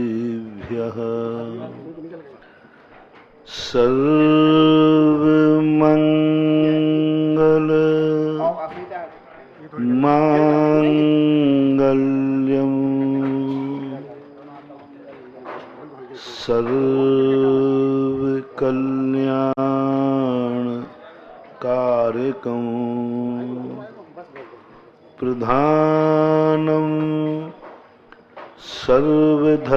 सर्वसिद्धिभ्यः सर्वमंगल मांगल्यम सर्वकल्याण कारकं प्रधानम सर्वधर्माणां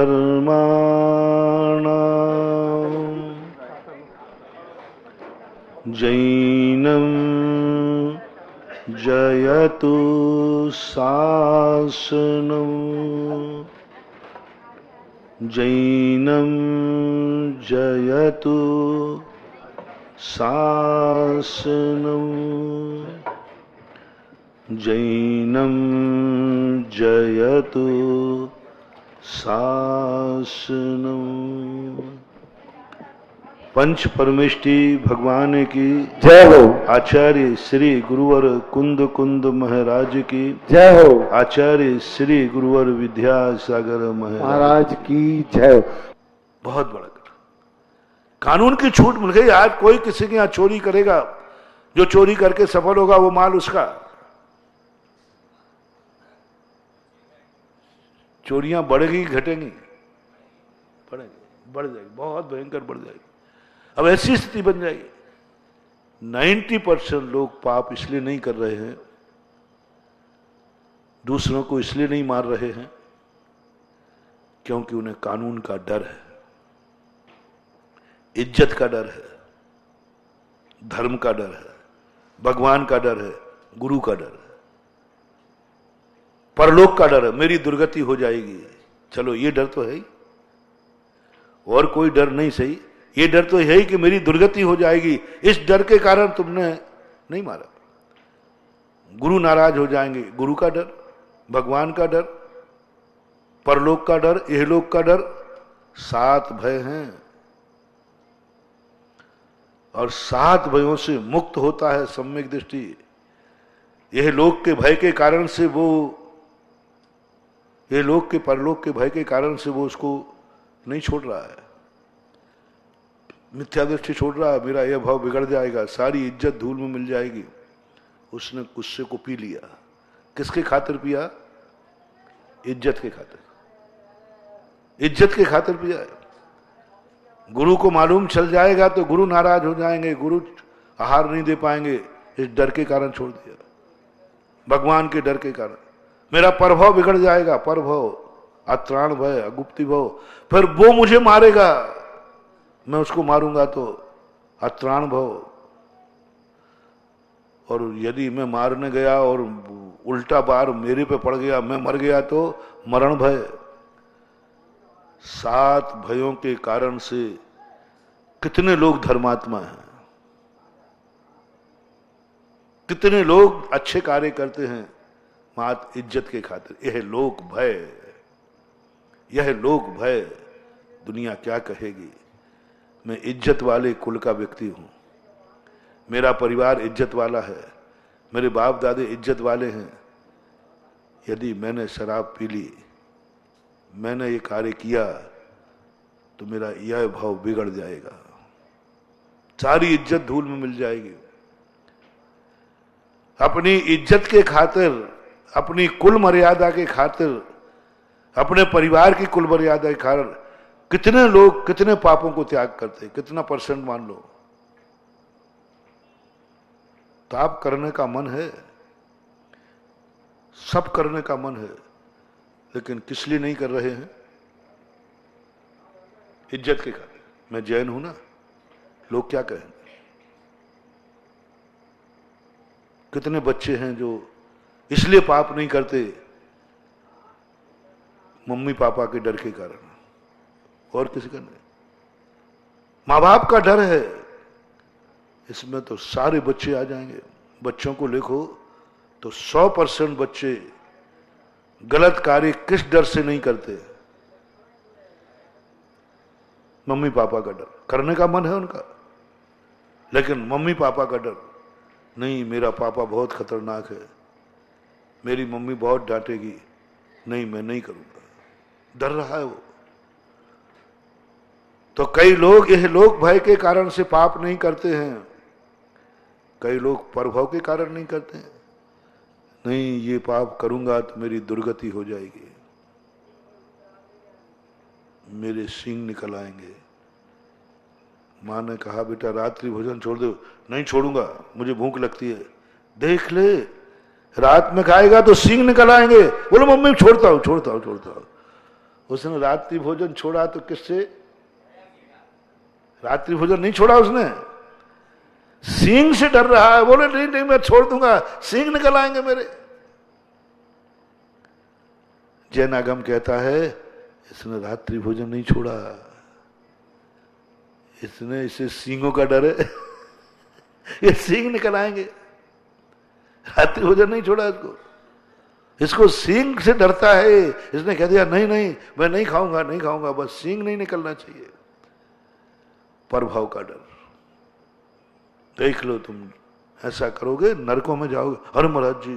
जैनं जयतु शासनं जैनं जयतु शासनं जैनं जयतु शासनं। पंच परमेष्टि भगवान की जय हो। आचार्य श्री गुरुवर कुंद कुंद महाराज की जय हो। आचार्य श्री गुरुवर विद्यासागर महाराज की जय हो। बहुत बड़ा कानून की छूट मिल गई। आज कोई किसी के यहाँ चोरी करेगा, जो चोरी करके सफल होगा वो माल उसका। चोरियां बढ़ेगी घटेंगी? बढ़ेगी, बढ़ जाएगी, बहुत भयंकर बढ़ जाएगी। अब ऐसी स्थिति बन जाएगी। 90% लोग पाप इसलिए नहीं कर रहे हैं, दूसरों को इसलिए नहीं मार रहे हैं क्योंकि उन्हें कानून का डर है, इज्जत का डर है, धर्म का डर है, भगवान का डर है, गुरु का डर है, परलोक का डर है, मेरी दुर्गति हो जाएगी। चलो ये डर तो है ही, और कोई डर नहीं सही, ये डर तो है ही कि मेरी दुर्गति हो जाएगी। इस डर के कारण तुमने नहीं मारा। गुरु नाराज हो जाएंगे, गुरु का डर, भगवान का डर, परलोक का डर, इहलोक का डर, 7 भय हैं। और 7 भयों से मुक्त होता है सम्यक दृष्टि। यह लोक के भय के कारण से वो, ये लोक के परलोक के भय के कारण से वो उसको नहीं छोड़ रहा है, मिथ्या दृष्टि छोड़ रहा है। मेरा यह भाव बिगड़ जाएगा, सारी इज्जत धूल में मिल जाएगी। उसने गुस्से को पी लिया। किसके खातिर पिया? इज्जत के खातिर, इज्जत के खातिर पिया है। गुरु को मालूम चल जाएगा तो गुरु नाराज हो जाएंगे, गुरु आहार नहीं दे पाएंगे। इस डर के कारण छोड़ दिया, भगवान के डर के कारण। मेरा परभव बिगड़ जाएगा, परभव, अत्राण भय, अगुप्ति भव। फिर वो मुझे मारेगा, मैं उसको मारूंगा तो अत्राण भव। और यदि मैं मारने गया और उल्टा बार मेरे पे पड़ गया, मैं मर गया तो मरण भय। 7 भयों के कारण से कितने लोग धर्मात्मा हैं, कितने लोग अच्छे कार्य करते हैं मात इज्जत के खातिर। यह लोक भय, यह लोक भय। दुनिया क्या कहेगी? मैं इज्जत वाले कुल का व्यक्ति हूं, मेरा परिवार इज्जत वाला है, मेरे बाप दादे इज्जत वाले हैं। यदि मैंने शराब पी ली, मैंने ये कार्य किया, तो मेरा यह भाव बिगड़ जाएगा, सारी इज्जत धूल में मिल जाएगी। अपनी इज्जत के खातिर, अपनी कुल मर्यादा के खातिर, अपने परिवार की कुल मर्यादा के कारण कितने लोग कितने पापों को त्याग करते, कितना % मान लो। ताप करने का मन है, सब करने का मन है, लेकिन किस लिए नहीं कर रहे हैं? इज्जत के खातिर। मैं जैन हूं ना, लोग क्या कहेंगे? कितने बच्चे हैं जो इसलिए पाप नहीं करते, मम्मी पापा के डर के कारण, और किसी का नहीं। माँ बाप का डर है, इसमें तो सारे बच्चे आ जाएंगे। बच्चों को लिखो तो 100% बच्चे गलत कार्य किस डर से नहीं करते? मम्मी पापा का डर। करने का मन है उनका, लेकिन मम्मी पापा का डर नहीं। मेरा पापा बहुत खतरनाक है, मेरी मम्मी बहुत डांटेगी, नहीं मैं नहीं करूंगा। डर रहा है वो। तो कई लोग यह लोक भय के कारण से पाप नहीं करते हैं, कई लोग परभव के कारण नहीं करते हैं। नहीं, ये पाप करूंगा तो मेरी दुर्गति हो जाएगी, मेरे सींग निकल आएंगे। मां ने कहा बेटा रात्रि भोजन छोड़ दो। नहीं छोड़ूंगा, मुझे भूख लगती है। देख ले, रात में खाएगा तो सींग निकल आएंगे। बोलो मम्मी छोड़ता हूं छोड़ता हूं छोड़ता हूं। उसने रात्रि भोजन छोड़ा तो किससे? रात्रि भोजन नहीं छोड़ा उसने, सींग से डर रहा है। बोले नहीं नहीं मैं छोड़ दूंगा, सींग निकल आएंगे मेरे। जैनागम कहता है इसने रात्रि भोजन नहीं छोड़ा, इसे सींगों का डर है। ये सींग निकल आएंगे। रात्रि भोजन नहीं छोड़ा इसको सींग से डरता है। इसने कह दिया नहीं नहीं मैं नहीं खाऊंगा नहीं खाऊंगा, बस सींग नहीं निकलना चाहिए। प्रभाव का डर। देख लो तुम ऐसा करोगे नरकों में जाओगे। अरे महाराज जी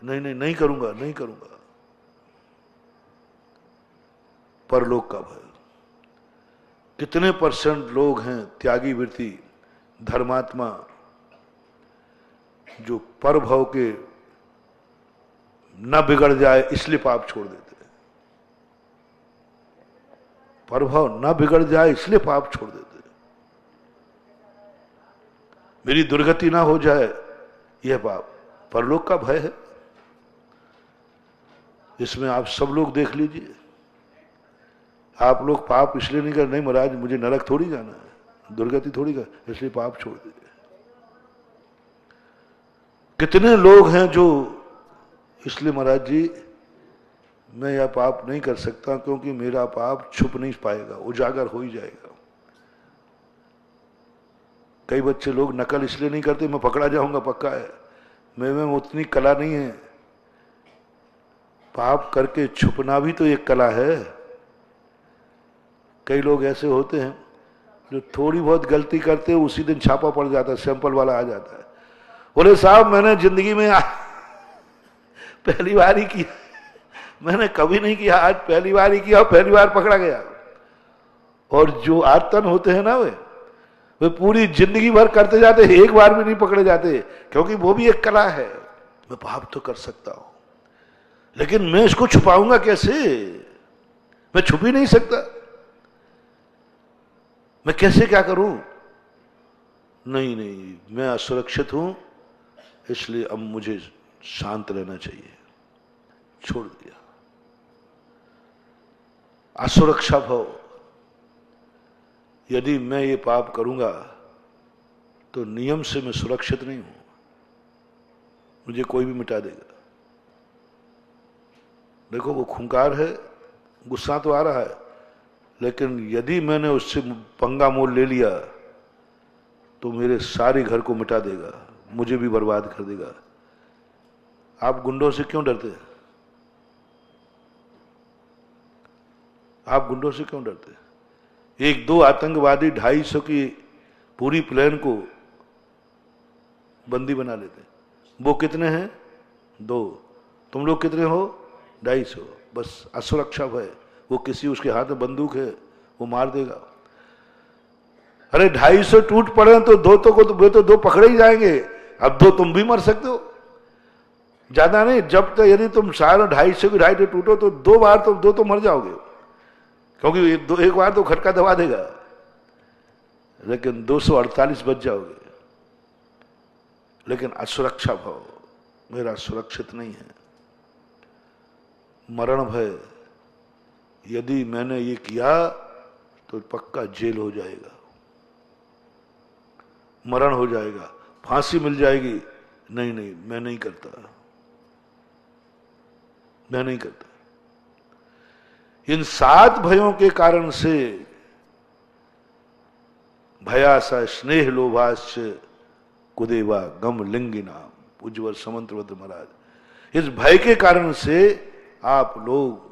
नहीं नहीं नहीं करूंगा नहीं करूंगा। परलोक का भय। कितने परसेंट लोग हैं त्यागी वृत्ति धर्मात्मा जो परभव के न बिगड़ जाए इसलिए पाप छोड़ देते हैं। परभव न बिगड़ जाए इसलिए पाप छोड़ देते हैं। मेरी दुर्गति ना हो जाए यह पाप। परलोक का भय है। इसमें आप सब लोग देख लीजिए। आप लोग पाप इसलिए नहीं कर, नहीं महाराज मुझे नरक थोड़ी जाना है, दुर्गति थोड़ी कर, इसलिए पाप छोड़ दीजिए। कितने लोग हैं जो इसलिए महाराज जी मैं यह पाप नहीं कर सकता क्योंकि मेरा पाप छुप नहीं पाएगा, उजागर हो ही जाएगा। कई बच्चे लोग नकल इसलिए नहीं करते मैं पकड़ा जाऊंगा पक्का है, मैं उतनी कला नहीं है। पाप करके छुपना भी तो एक कला है। कई लोग ऐसे होते हैं जो थोड़ी बहुत गलती करते हैं उसी दिन छापा पड़ जाता है, सैंपल वाला आ जाता है। बोले साहब मैंने जिंदगी में पहली बार ही किया, मैंने कभी नहीं किया, आज पहली बार ही किया और पहली बार पकड़ा गया। और जो आतन होते हैं ना वे पूरी जिंदगी भर करते जाते, एक बार भी नहीं पकड़े जाते, क्योंकि वो भी एक कला है। मैं पाप तो कर सकता हूं लेकिन मैं इसको छुपाऊंगा कैसे? मैं छुप ही नहीं सकता, मैं कैसे क्या करूं? नहीं नहीं मैं असुरक्षित हूं इसलिए अब मुझे शांत रहना चाहिए। छोड़ दिया। असुरक्षा भाव। यदि मैं ये पाप करूंगा तो नियम से मैं सुरक्षित नहीं हूं, मुझे कोई भी मिटा देगा। देखो वो खूंखार है, गुस्सा तो आ रहा है, लेकिन यदि मैंने उससे पंगा मोल ले लिया तो मेरे सारे घर को मिटा देगा, मुझे भी बर्बाद कर देगा। आप गुंडों से क्यों डरते हैं? आप गुंडों से क्यों डरते हैं? एक दो आतंकवादी 250 की पूरी प्लेन को बंदी बना लेते हैं। वो कितने हैं? 2। तुम लोग कितने हो? 250। बस असुरक्षा भय। वो किसी उसके हाथ में बंदूक है वो मार देगा। अरे 250 टूट पड़े तो दो तो 2 पकड़े ही जाएंगे। अब 2 तुम भी मर सकते हो, ज्यादा नहीं। जब तक यदि तुम सारे 250 की 250 टूटो तो 2 बार तो 2 तो मर जाओगे, क्योंकि एक बार तो खटका दबा देगा, लेकिन 248 बच जाओगे। लेकिन असुरक्षा भाव, मेरा सुरक्षित नहीं है। मरण भय, यदि मैंने ये किया तो पक्का जेल हो जाएगा, मरण हो जाएगा, फांसी मिल जाएगी। नहीं नहीं मैं नहीं करता, मैं नहीं करता। इन 7 भयों के कारण से भयासा स्नेह लोभाश्च कुदेवा गम लिंगी नाम। उज्ज्वल समंत्रवत महाराज, इस भय के कारण से आप लोग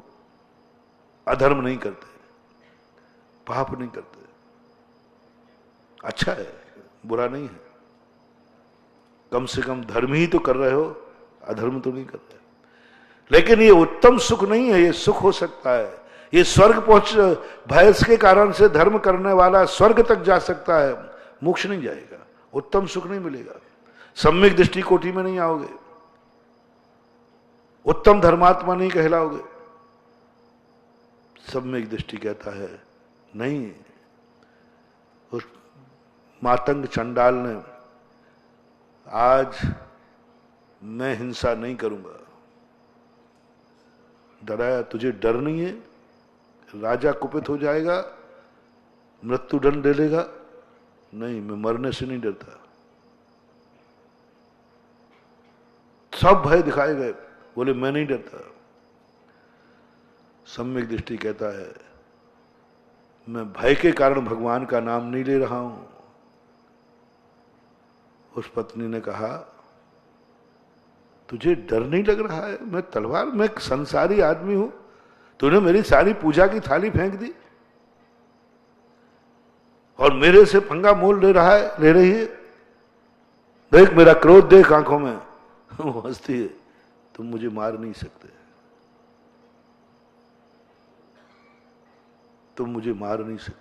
अधर्म नहीं करते, पाप नहीं करते। अच्छा है, बुरा नहीं है। कम से कम धर्म ही तो कर रहे हो, अधर्म तो नहीं कर रहे। लेकिन ये उत्तम सुख नहीं है। ये सुख हो सकता है, ये स्वर्ग पहुंच, भय के कारण से धर्म करने वाला स्वर्ग तक जा सकता है, मोक्ष नहीं जाएगा, उत्तम सुख नहीं मिलेगा, सम्यक दृष्टि कोटि में नहीं आओगे, उत्तम धर्मात्मा नहीं कहलाओगे। सम्यक दृष्टि कहता है नहीं। उस मातंग चंडाल ने, आज मैं हिंसा नहीं करूंगा, डराया, तुझे डर नहीं है, राजा कुपित हो जाएगा, मृत्यु दंड ले लेगा, नहीं, मैं मरने से नहीं डरता। सब भय दिखाए गए, बोले मैं नहीं डरता। सम्यक दृष्टि कहता है मैं भय के कारण भगवान का नाम नहीं ले रहा हूं। उस पत्नी ने कहा तुझे डर नहीं लग रहा है? मैं तलवार, मैं संसारी आदमी हूं, तूने मेरी सारी पूजा की थाली फेंक दी और मेरे से पंगा मोल ले रही है। देख मेरा क्रोध देख आंखों में। वो हंसती है, तुम मुझे मार नहीं सकते, तुम मुझे मार नहीं सकते।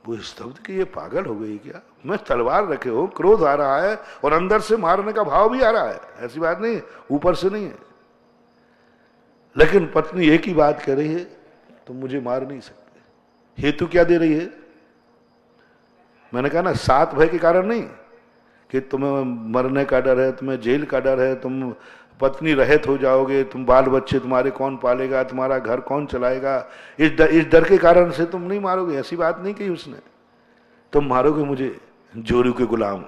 वो स्तब्ध कि ये पागल हो गई क्या? मैं तलवार रखे हो, क्रोध आ रहा है और अंदर से मारने का भाव भी आ रहा है, ऐसी बात नहीं, ऊपर से नहीं है। लेकिन पत्नी एक ही बात कह रही है, तुम मुझे मार नहीं सकते। हेतु क्या दे रही है? मैंने कहा ना, सात भय के कारण नहीं कि तुम्हें मरने का डर है, तुम्हें जेल का डर है, तुम पत्नी रहित हो जाओगे, तुम बाल बच्चे तुम्हारे कौन पालेगा, तुम्हारा घर कौन चलाएगा, इस डर के कारण से तुम नहीं मारोगे। ऐसी बात नहीं कही उसने, तुम मारोगे मुझे जोरू के गुलाम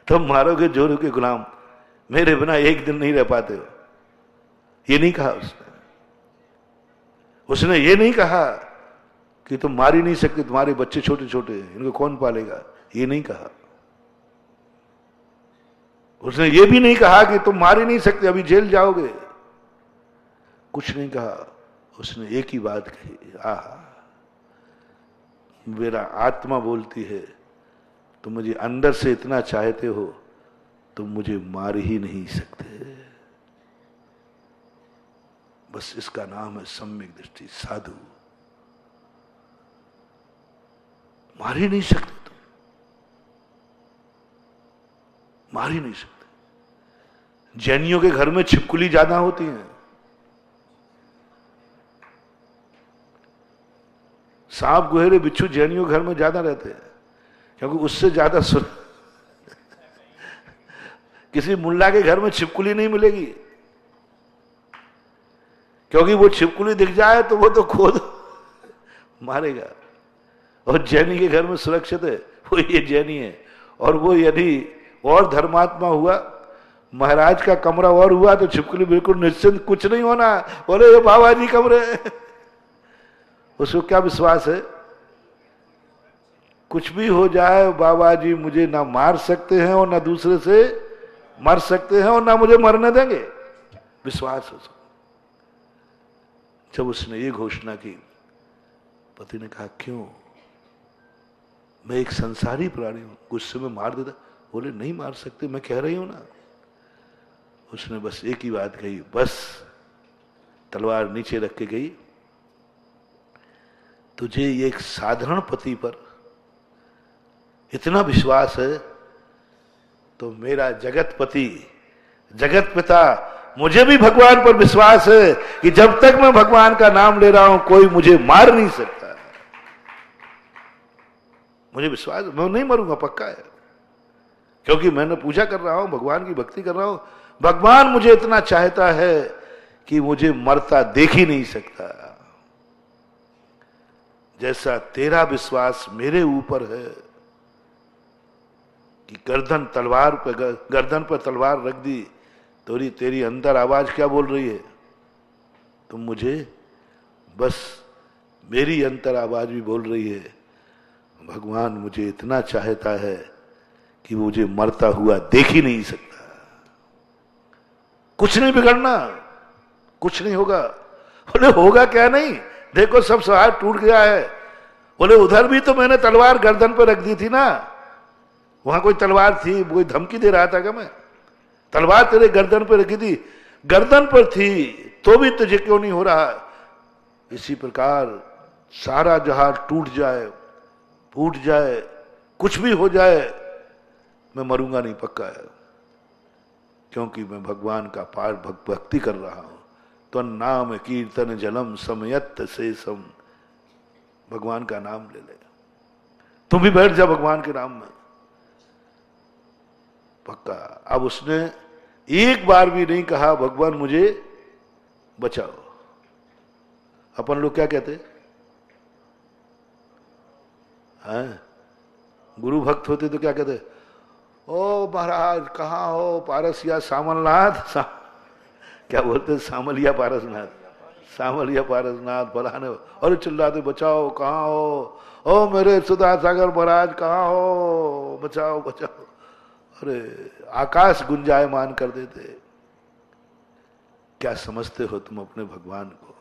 तुम मारोगे जोरू के गुलाम, मेरे बिना एक दिन नहीं रह पाते हो। ये नहीं कहा उसने ये नहीं कहा कि तुम मार ही नहीं सकते, तुम्हारे बच्चे छोटे छोटे हैं, इनको कौन पालेगा, ये नहीं कहा। उसने ये भी नहीं कहा कि तुम मार ही नहीं सकते, अभी जेल जाओगे, कुछ नहीं कहा। उसने एक ही बात कही, आहा, मेरा आत्मा बोलती है तुम मुझे अंदर से इतना चाहते हो, तुम मुझे मार ही नहीं सकते। बस इसका नाम है सम्यक दृष्टि, साधु। मार ही नहीं सकते, तुम मार ही नहीं सकते। जैनियों के घर में छिपकली ज्यादा होती है, सांप गुहेरे बिच्छू जैनियों के घर में ज्यादा रहते हैं, क्योंकि उससे ज्यादा किसी मुल्ला के घर में छिपकली नहीं मिलेगी, क्योंकि वो छिपकली दिख जाए तो वो तो खुद मारेगा। और जैनी के घर में सुरक्षित है, वो ये जैनी है। और वो यदि और धर्मात्मा हुआ, महाराज का कमरा और हुआ, तो छिपकली बिल्कुल निश्चिंत, कुछ नहीं होना, बोले ये बाबा जी कमरे। उसको क्या विश्वास है, कुछ भी हो जाए बाबा जी मुझे ना मार सकते हैं और ना दूसरे से मर सकते हैं और ना मुझे मरने देंगे, विश्वास उसको। जब उसने ये घोषणा की, पति ने कहा क्यों, मैं एक संसारी प्राणी हूं, गुस्से में मार देता? बोले नहीं मार सकते, मैं कह रही हूं ना। उसने बस एक ही बात कही, बस तलवार नीचे रख के गई, तुझे एक साधारण पति पर इतना विश्वास है तो मेरा जगत पति, जगत पिता, मुझे भी भगवान पर विश्वास है कि जब तक मैं भगवान का नाम ले रहा हूं कोई मुझे मार नहीं सकता। मुझे विश्वास, मैं नहीं मरूंगा, पक्का है, क्योंकि मैंने पूजा कर रहा हूं, भगवान की भक्ति कर रहा हूं। भगवान मुझे इतना चाहता है कि मुझे मरता देख ही नहीं सकता। जैसा तेरा विश्वास मेरे ऊपर है कि गर्दन पर तलवार रख दी, तो तेरी अंदर आवाज क्या बोल रही है, तुम मुझे, बस मेरी अंतर आवाज भी बोल रही है भगवान मुझे इतना चाहता है कि मुझे मरता हुआ देख ही नहीं सकता। कुछ नहीं बिगड़ना, कुछ नहीं होगा। बोले होगा क्या नहीं, देखो सब सहार टूट गया है। बोले उधर भी तो मैंने तलवार गर्दन पर रख दी थी ना, वहां कोई तलवार थी, कोई धमकी दे रहा था क्या मैं? तलवार तेरे गर्दन पर रखी थी, गर्दन पर थी तो भी तुझे क्यों नहीं हो रहा? इसी प्रकार सारा जहाज टूट जाए, फूट जाए, कुछ भी हो जाए, मैं मरूंगा नहीं, पक्का है, क्योंकि मैं भगवान का पार भक्ति कर रहा हूं। तो नाम कीर्तन जलम समयत शेषम, भगवान का नाम ले ले, तुम भी बैठ जा भगवान के नाम में, पक्का। अब उसने एक बार भी नहीं कहा भगवान मुझे बचाओ। अपन लोग क्या कहते हैं? गुरु भक्त होते तो क्या कहते? ओ महाराज कहाँ हो, पारसिया सामलनाथ क्या बोलते? सामलिया पारसनाथ, सामलिया पारसनाथ फलाने, अरे चिल्लाते बचाओ, कहाँ हो? ओ मेरे सुधा सागर महाराज कहाँ हो, बचाओ बचाओ। अरे आकाश गुंजायमान कर देते। क्या समझते हो तुम अपने भगवान को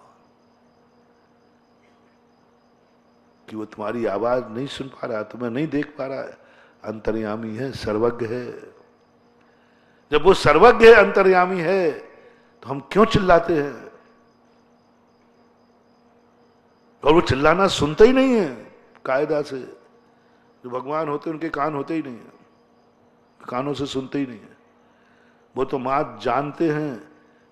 कि वो तुम्हारी आवाज नहीं सुन पा रहा, तुम्हें नहीं देख पा रहा है? अंतर्यामी है, सर्वज्ञ है। जब वो सर्वज्ञ है, अंतर्यामी है, तो हम क्यों चिल्लाते हैं? और वो चिल्लाना सुनते ही नहीं है कायदा से। जो भगवान होते उनके कान होते ही नहीं है, कानों से सुनते ही नहीं है। वो तो मात जानते हैं,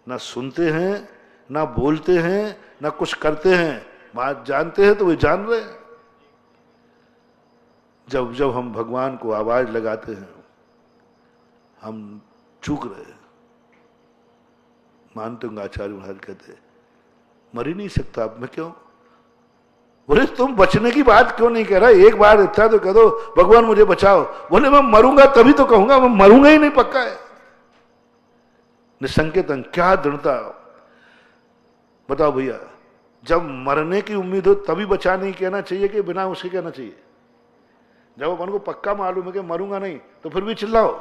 ना सुनते हैं, ना बोलते हैं, ना कुछ करते हैं। बात जानते हैं तो वे जान रहे हैं। जब जब हम भगवान को आवाज लगाते हैं, हम चूक रहे हैं। मानते होंगे आचार्य महाराज कहते मर ही नहीं सकता अब मैं, क्यों? बोले तुम बचने की बात क्यों नहीं कह रहा? एक बार इतना तो कह दो भगवान मुझे बचाओ। बोले मैं मरूंगा तभी तो कहूंगा, मैं मरूंगा ही नहीं, पक्का है। निसंकेतन, क्या दृढ़ता। बताओ भैया, जब मरने की उम्मीद हो तभी बचा नहीं कहना चाहिए कि बिना उसके कहना चाहिए? जब अपन को पक्का मालूम है कि मरूंगा नहीं तो फिर भी चिल्लाओ।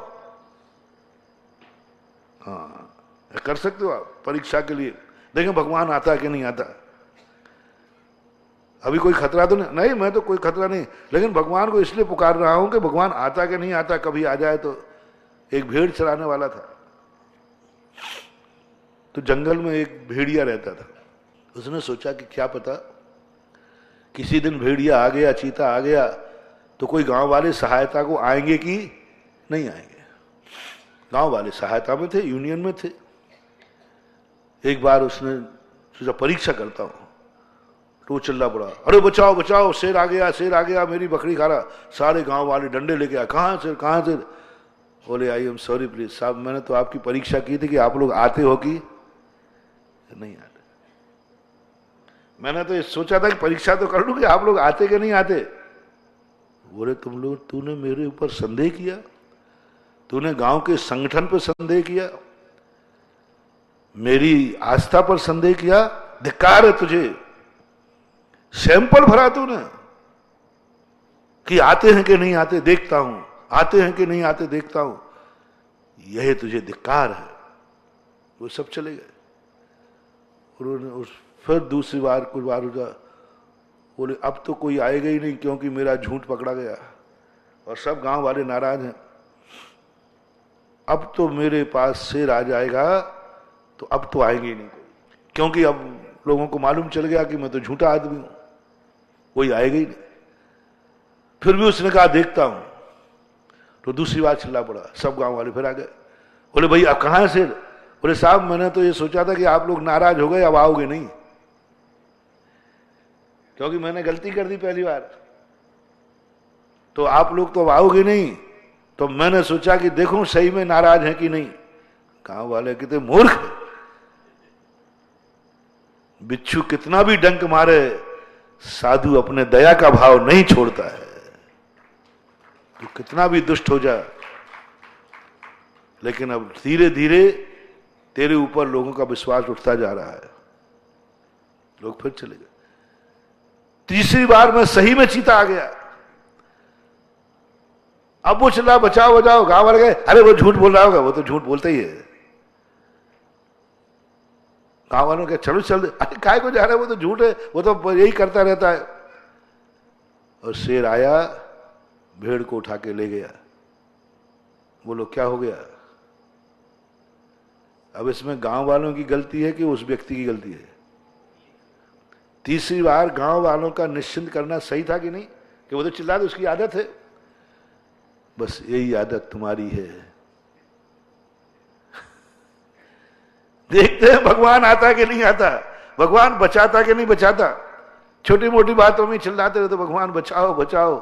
हाँ, कर सकते हो आप परीक्षा के लिए। देखें भगवान आता है कि नहीं आता। अभी कोई खतरा तो नहीं, मैं तो कोई खतरा नहीं, लेकिन भगवान को इसलिए पुकार रहा हूं कि भगवान आता कि नहीं आता, कभी आ जाए तो। एक भेड़ चराने वाला था, तो जंगल में एक भेड़िया रहता था। उसने सोचा कि क्या पता किसी दिन भेड़िया आ गया, चीता आ गया, तो कोई गांव वाले सहायता को आएंगे कि नहीं आएंगे। गांव वाले सहायता में थे, यूनियन में थे। एक बार उसने सोचा परीक्षा करता हूं, तो वो चिल्ला पड़ा, अरे बचाओ बचाओ, शेर आ गया, शेर आ गया, मेरी बकरी खा रहा। सारे गांव वाले डंडे लेके आए, कहां से कहां से? बोले आई एम सॉरी प्लीज साहब, मैंने तो आपकी परीक्षा की थी कि आप लोग आते हो कि नहीं आते। मैंने तो ये सोचा था कि परीक्षा तो कर लूं कि आप लोग आते कि नहीं आते। बोले तुम लोग, तूने मेरे ऊपर संदेह किया, तूने गांव के संगठन पर संदेह किया, मेरी आस्था पर संदेह किया, धिक्कार है तुझे। सैंपल भरा तूने कि आते हैं कि नहीं आते देखता हूं, आते हैं कि नहीं आते देखता हूं, यह तुझे धिक्कार है। वो सब चले गए। उन्होंने फिर दूसरी बार कुछ बार हो जा, बोले अब तो कोई आएगा ही नहीं क्योंकि मेरा झूठ पकड़ा गया और सब गांव वाले नाराज हैं। अब तो मेरे पास शेर आ जाएगा तो अब तो आएंगे ही नहीं कोई, क्योंकि अब लोगों को मालूम चल गया कि मैं तो झूठा आदमी हूं, कोई आएगा ही नहीं। फिर भी उसने कहा देखता हूं, तो दूसरी बार चिल्ला पड़ा। सब गांव वाले फिर आ गए। बोले भाई आप कहां है शेर? बोले साहब मैंने तो ये सोचा था कि आप लोग नाराज हो गए, अब आओगे नहीं, क्योंकि मैंने गलती कर दी पहली बार, तो आप लोग तो अब आओगे नहीं, तो मैंने सोचा कि देखूं सही में नाराज हैं कि नहीं। गांव वाले कहते मूर्ख, बिच्छू कितना भी डंक मारे, साधु अपने दया का भाव नहीं छोड़ता है। तो कितना भी दुष्ट हो जा, लेकिन अब धीरे धीरे तेरे ऊपर लोगों का विश्वास उठता जा रहा है। लोग फिर चले गए। तीसरी बार में सही में चीता आ गया। अब वो चिल्ला बचाओ बचाओ, गांव वाले गए, अरे वो झूठ बोल रहा होगा, वो तो झूठ बोलता ही है। गांव वालों के चलो चल, अरे काय को जा रहा है, वो तो झूठ है, वो तो यही करता रहता है। और शेर आया, भेड़ को उठा के ले गया। बोलो क्या हो गया? अब इसमें गांव वालों की गलती है कि उस व्यक्ति की गलती है? तीसरी बार गांव वालों का निश्चिंत करना सही था कि नहीं, कि वो तो चिल्ला दे, उसकी आदत है। बस यही आदत तुम्हारी है। देखते हैं भगवान आता कि नहीं आता, भगवान बचाता कि नहीं बचाता। छोटी मोटी बातों में चिल्लाते रहे तो भगवान बचाओ बचाओ,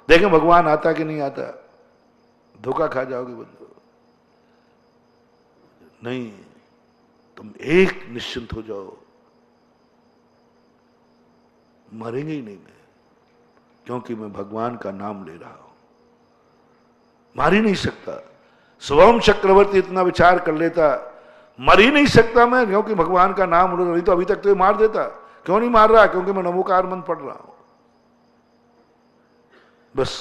देखें भगवान आता कि नहीं आता। धोखा खा जाओगे बंधु। नहीं, तुम एक निश्चिंत हो जाओ, मरेंगे ही नहीं मैं, क्योंकि मैं भगवान का नाम ले रहा हूं। मार ही नहीं सकता। स्वयं चक्रवर्ती इतना विचार कर लेता, मर ही नहीं सकता मैं, क्योंकि भगवान का नाम, नहीं तो अभी तक तो ये मार देता। क्यों नहीं मार रहा? क्योंकि मैं नमोकार मंत्र पढ़ रहा हूं। बस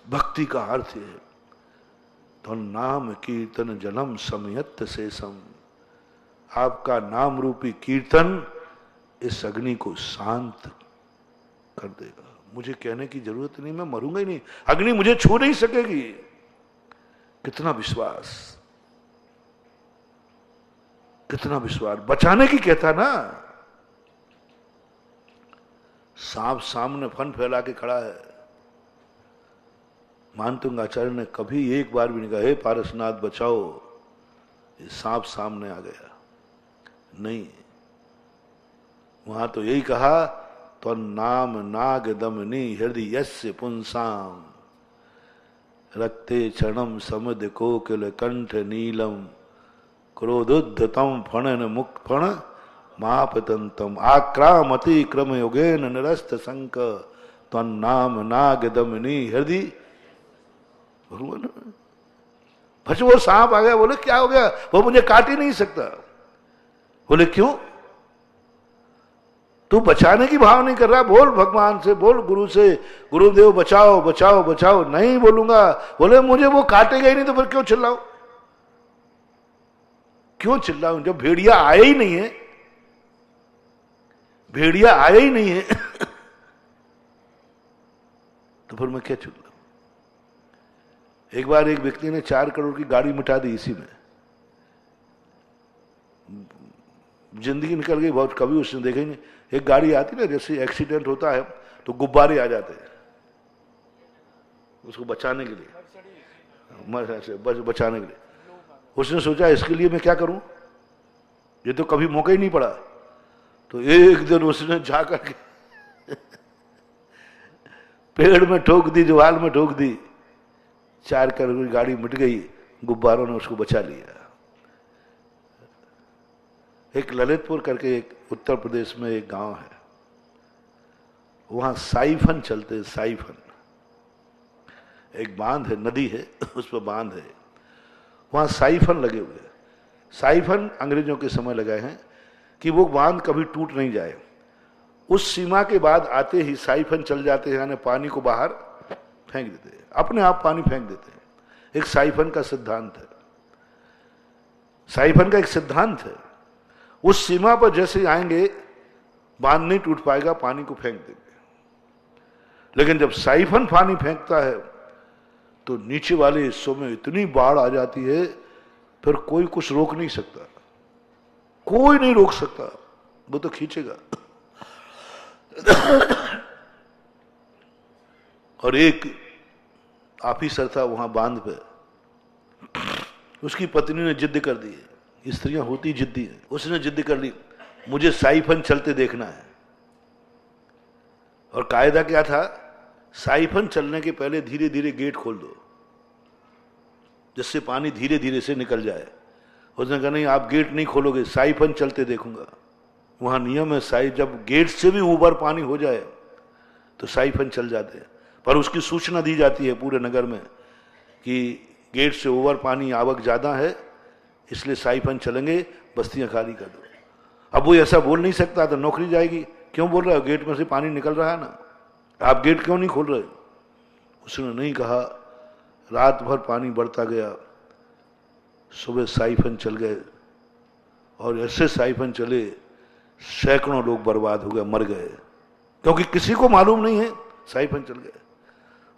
भक्ति का अर्थ है तो नाम कीर्तन जलम समयत शेषम। आपका नाम रूपी कीर्तन इस अग्नि को शांत कर देगा। मुझे कहने की जरूरत नहीं, मैं मरूंगा ही नहीं, अग्नि मुझे छू नहीं सकेगी। कितना विश्वास, कितना विश्वास। बचाने की कहता ना। सांप सामने फन फैला के खड़ा है, मानतुंग आचार्य ने कभी एक बार भी नहीं कहा हे पारसनाथ बचाओ, ये सांप सामने आ गया। नहीं, वहां तो यही कहा तो नाम नाग दमनी हृदय यस्य पुंसाम रक्ते क्षणम समद कोकिल कंठ नीलम क्रोधोद्धतम फणन मुख फण मापतंतम आक्रामति क्रम योगेन निरस्त संक तन्नाम नाग दमनी हृदय। भगवान बस वो सांप आ गया, बोले क्या हो गया? वो मुझे काट ही नहीं सकता। बोले क्यों? तू बचाने की भाव नहीं कर रहा, बोल भगवान से, बोल गुरु से, गुरुदेव बचाओ बचाओ बचाओ। नहीं बोलूंगा। बोले मुझे वो काटेगा ही नहीं, तो फिर क्यों चिल्लाऊं? क्यों चिल्लाऊं? जब भेड़िया आया ही नहीं है, भेड़िया आया ही नहीं है तो फिर मैं क्या चिल्लाऊं? एक बार एक व्यक्ति ने 4 करोड़ की गाड़ी मिटा दी इसी में, जिंदगी निकल गई बहुत। कभी उसने देखा ही नहीं। एक गाड़ी आती ना, जैसे एक्सीडेंट होता है तो गुब्बारे आ जाते हैं उसको बचाने के लिए, बचाने के लिए। उसने सोचा इसके लिए मैं क्या करूं, ये तो कभी मौका ही नहीं पड़ा। तो एक दिन उसने जाकर के पेड़ में ठोक दी, दीवार में ठोक दी, 4 करोड़ की गाड़ी मिट गई, गुब्बारों ने उसको बचा लिया। एक ललितपुर करके एक उत्तर प्रदेश में एक गांव है, वहां साइफन चलते हैं। साइफन एक बांध है, नदी है, उस पर बांध है, वहां साइफन लगे हुए हैं। साइफन अंग्रेजों के समय लगाए हैं कि वो बांध कभी टूट नहीं जाए। उस सीमा के बाद आते ही साइफन चल जाते हैं, यानी पानी को बाहर फेंक देते हैं, अपने आप पानी फेंक देते हैं। एक साइफन का सिद्धांत है, साइफन का एक सिद्धांत है। उस सीमा पर जैसे आएंगे बांध नहीं टूट पाएगा, पानी को फेंक देंगे। लेकिन जब साइफन पानी फेंकता है तो नीचे वाले हिस्सों में इतनी बाढ़ आ जाती है, फिर कोई कुछ रोक नहीं सकता, कोई नहीं रोक सकता, वो तो खींचेगा। और एक ऑफिसर था वहां बांध पे, उसकी पत्नी ने जिद कर दी, स्त्रियां होती जिद्दी है, उसने जिद कर ली मुझे साइफन चलते देखना है। और कायदा क्या था, साइफन चलने के पहले धीरे धीरे गेट खोल दो, जिससे पानी धीरे धीरे से निकल जाए। उसने कहा नहीं, आप गेट नहीं खोलोगे, साइफन चलते देखूंगा। वहां नियम है, जब गेट से भी ऊपर पानी हो जाए तो साइफन चल जाते हैं, पर उसकी सूचना दी जाती है पूरे नगर में कि गेट से ऊपर पानी आवक ज्यादा है, इसलिए साइफन चलेंगे, बस्तियां खाली कर दो। अब वो ऐसा बोल नहीं सकता, तो नौकरी जाएगी। क्यों बोल रहा है, गेट में से पानी निकल रहा है ना, आप गेट क्यों नहीं खोल रहे? उसने नहीं कहा। रात भर पानी बढ़ता गया, सुबह साइफन चल गए, और ऐसे साइफन चले सैकड़ों लोग बर्बाद हो गए, मर गए, क्योंकि किसी को मालूम नहीं है साइफन चल गए,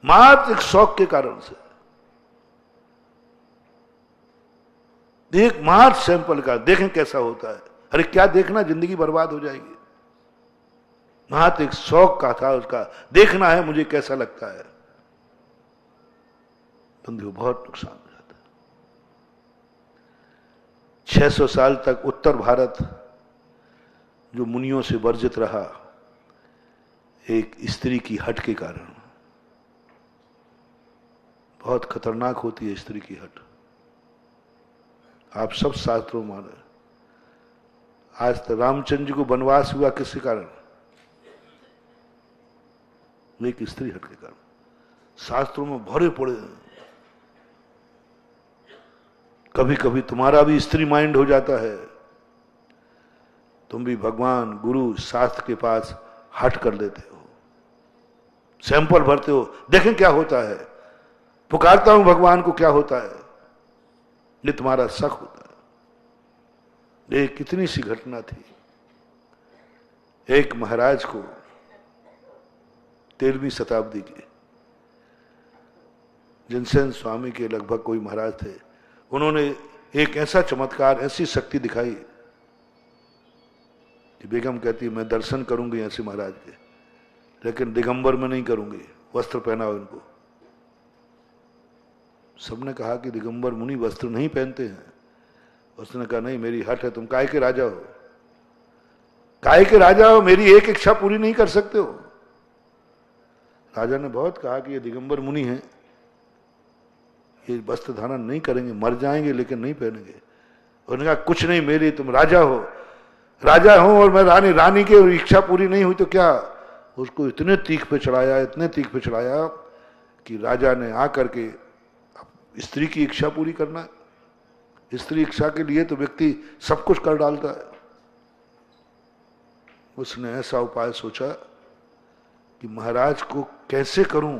मात्र एक शौक के कारण से। एक मार्च सैंपल का देखें कैसा होता है। अरे क्या देखना, जिंदगी बर्बाद हो जाएगी। महत एक शौक का था उसका, देखना है मुझे कैसा लगता है। बंधु बहुत नुकसान हो जाता है। 600 साल तक उत्तर भारत जो मुनियों से वर्जित रहा, एक स्त्री की हट के कारण। बहुत खतरनाक होती है स्त्री की हट, आप सब शास्त्रों में माने। आज तक रामचंद्र जी को वनवास हुआ किसके कारण? एक स्त्री हट के कारण। शास्त्रों में भरे पड़े हैं। कभी कभी तुम्हारा भी स्त्री माइंड हो जाता है, तुम भी भगवान गुरु शास्त्र के पास हट कर लेते हो, सैंपल भरते हो, देखें क्या होता है। पुकारता हूं भगवान को, क्या होता है, ये तुम्हारा शक होता है। ये कितनी सी घटना थी। एक महाराज को 13वीं शताब्दी के जिनसेन स्वामी के लगभग कोई महाराज थे, उन्होंने एक ऐसा चमत्कार, ऐसी शक्ति दिखाई कि बेगम कहती है मैं दर्शन करूंगी ऐसे महाराज के, लेकिन दिगंबर में नहीं करूंगी, वस्त्र पहना हो इनको। सबने कहा कि दिगंबर मुनि वस्त्र नहीं पहनते हैं। उसने कहा नहीं, मेरी हट है, तुम काय के राजा हो, काय के राजा हो, मेरी एक इच्छा पूरी नहीं कर सकते हो। राजा ने बहुत कहा कि ये दिगंबर मुनि हैं, ये वस्त्र धारण नहीं करेंगे, मर जाएंगे लेकिन नहीं पहनेंगे। उन्होंने कहा कुछ नहीं, मेरी, तुम राजा हो, राजा हो और मैं रानी, रानी की इच्छा पूरी नहीं हुई तो क्या। उसको इतने तीख पे चढ़ाया, इतने तीख पे चढ़ाया कि राजा ने आकर के, स्त्री की इच्छा पूरी करना, स्त्री इच्छा के लिए तो व्यक्ति सब कुछ कर डालता है। उसने ऐसा उपाय सोचा कि महाराज को कैसे करूं,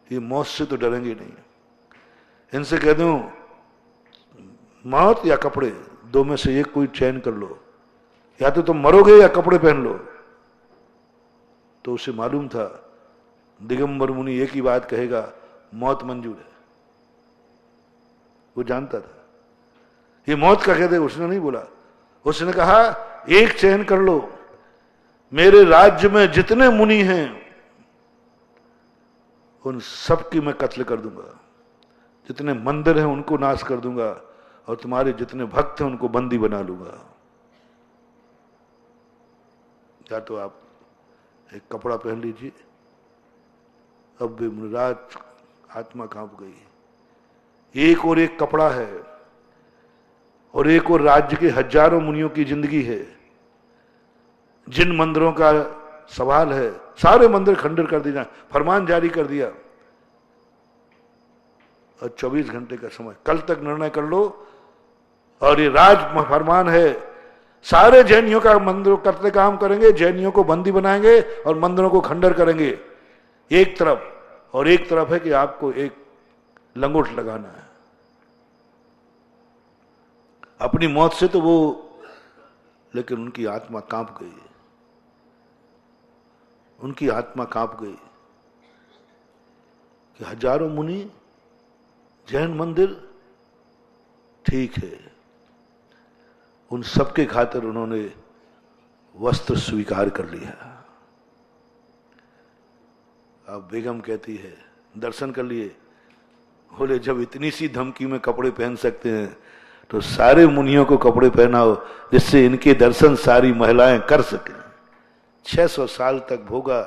ये मौत से तो डरेंगे नहीं, इनसे कह दूं मौत या कपड़े, दो में से एक कोई चयन कर लो, या तो तुम मरोगे या कपड़े पहन लो। तो उसे मालूम था दिगंबर मुनि एक ही बात कहेगा, मौत मंजूर है। वो जानता था ये मौत का कह दे, उसने नहीं बोला। उसने कहा एक चयन कर लो, मेरे राज्य में जितने मुनि हैं उन सब की मैं कत्ल कर दूंगा, जितने मंदिर हैं उनको नाश कर दूंगा, और तुम्हारे जितने भक्त हैं उनको बंदी बना लूंगा। या तो आप एक कपड़ा पहन लीजिए। अब भी मुनिराज आत्मा कांप गई। एक और एक कपड़ा है और एक और राज्य के हजारों मुनियों की जिंदगी है। जिन मंदिरों का सवाल है सारे मंदिर खंडर कर दिए जाए, फरमान जारी कर दिया, और 24 घंटे का समय, कल तक निर्णय कर लो। और ये राज फरमान है, सारे जैनियों का मंदिरों करते काम करेंगे, जैनियों को बंदी बनाएंगे और मंदिरों को खंडर करेंगे एक तरफ, और एक तरफ है कि आपको एक लंगोट लगाना है। अपनी मौत से तो वो, लेकिन उनकी आत्मा कांप गई, उनकी आत्मा कांप गई कि हजारों मुनि, जैन मंदिर, ठीक है, उन सबके खातिर उन्होंने वस्त्र स्वीकार कर लिया। अब बेगम कहती है दर्शन कर लिए। बोले जब इतनी सी धमकी में कपड़े पहन सकते हैं तो सारे मुनियों को कपड़े पहनाओ, जिससे इनके दर्शन सारी महिलाएं कर सकें। 600 साल तक भोगा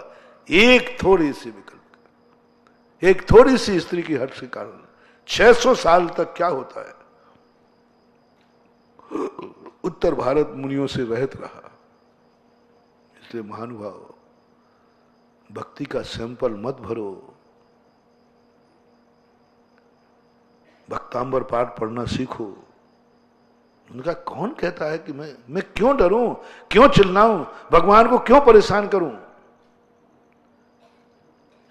एक थोड़ी सी विकल्प, एक थोड़ी सी स्त्री की हट के कारण। 600 साल तक क्या होता है। उत्तर भारत मुनियों से रहित रहा। इसलिए महानुभाव, भक्ति का सैंपल मत भरो। भक्तांबर पाठ पढ़ना सीखो। उनका कौन कहता है कि मैं क्यों डरूं, क्यों चिल्लाऊं, भगवान को क्यों परेशान करूं,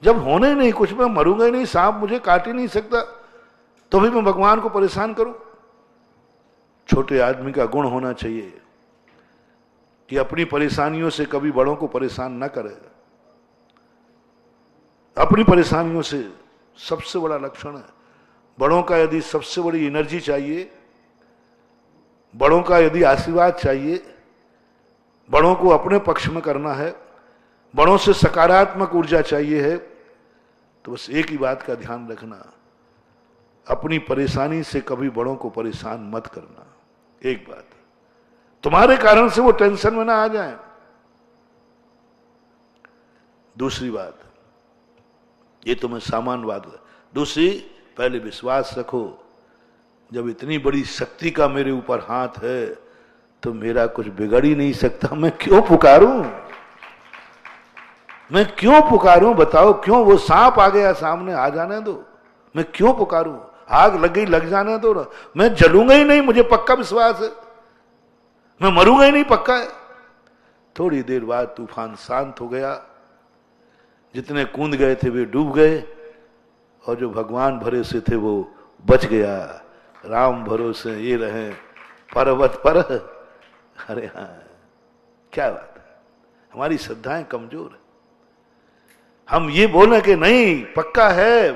जब होने नहीं कुछ, मैं मरूंगा ही नहीं, सांप मुझे काट ही नहीं सकता, तो भी मैं भगवान को परेशान करूं। छोटे आदमी का गुण होना चाहिए कि अपनी परेशानियों से कभी बड़ों को परेशान न करे। अपनी परेशानियों से सबसे बड़ा लक्षण है, बड़ों का यदि सबसे बड़ी एनर्जी चाहिए बड़ों का यदि आशीर्वाद चाहिए, बड़ों को अपने पक्ष में करना है, बड़ों से सकारात्मक ऊर्जा चाहिए है, तो बस एक ही बात का ध्यान रखना, अपनी परेशानी से कभी बड़ों को परेशान मत करना। एक बात, तुम्हारे कारण से वो टेंशन में ना आ जाए। दूसरी बात, ये तो मैं सामान्य बात है। दूसरी, पहले विश्वास रखो, जब इतनी बड़ी शक्ति का मेरे ऊपर हाथ है तो मेरा कुछ बिगड़ ही नहीं सकता। मैं क्यों पुकारूं, मैं क्यों पुकारूं? बताओ क्यों? वो सांप आ गया सामने, आ जाने दो, मैं क्यों पुकारूं? आग लग गई, लग जाने दो ना, मैं जलूंगा ही नहीं, मुझे पक्का विश्वास है, मैं मरूंगा ही नहीं, पक्का है। थोड़ी देर बाद तूफान शांत हो गया, जितने कूद गए थे वे डूब गए, और जो भगवान भरोसे थे वो बच गया। राम भरोसे ये रहे पर्वत पर। अरे हाँ, क्या बात है, हमारी श्रद्धाएं कमजोर है। हम ये बोले कि नहीं पक्का है,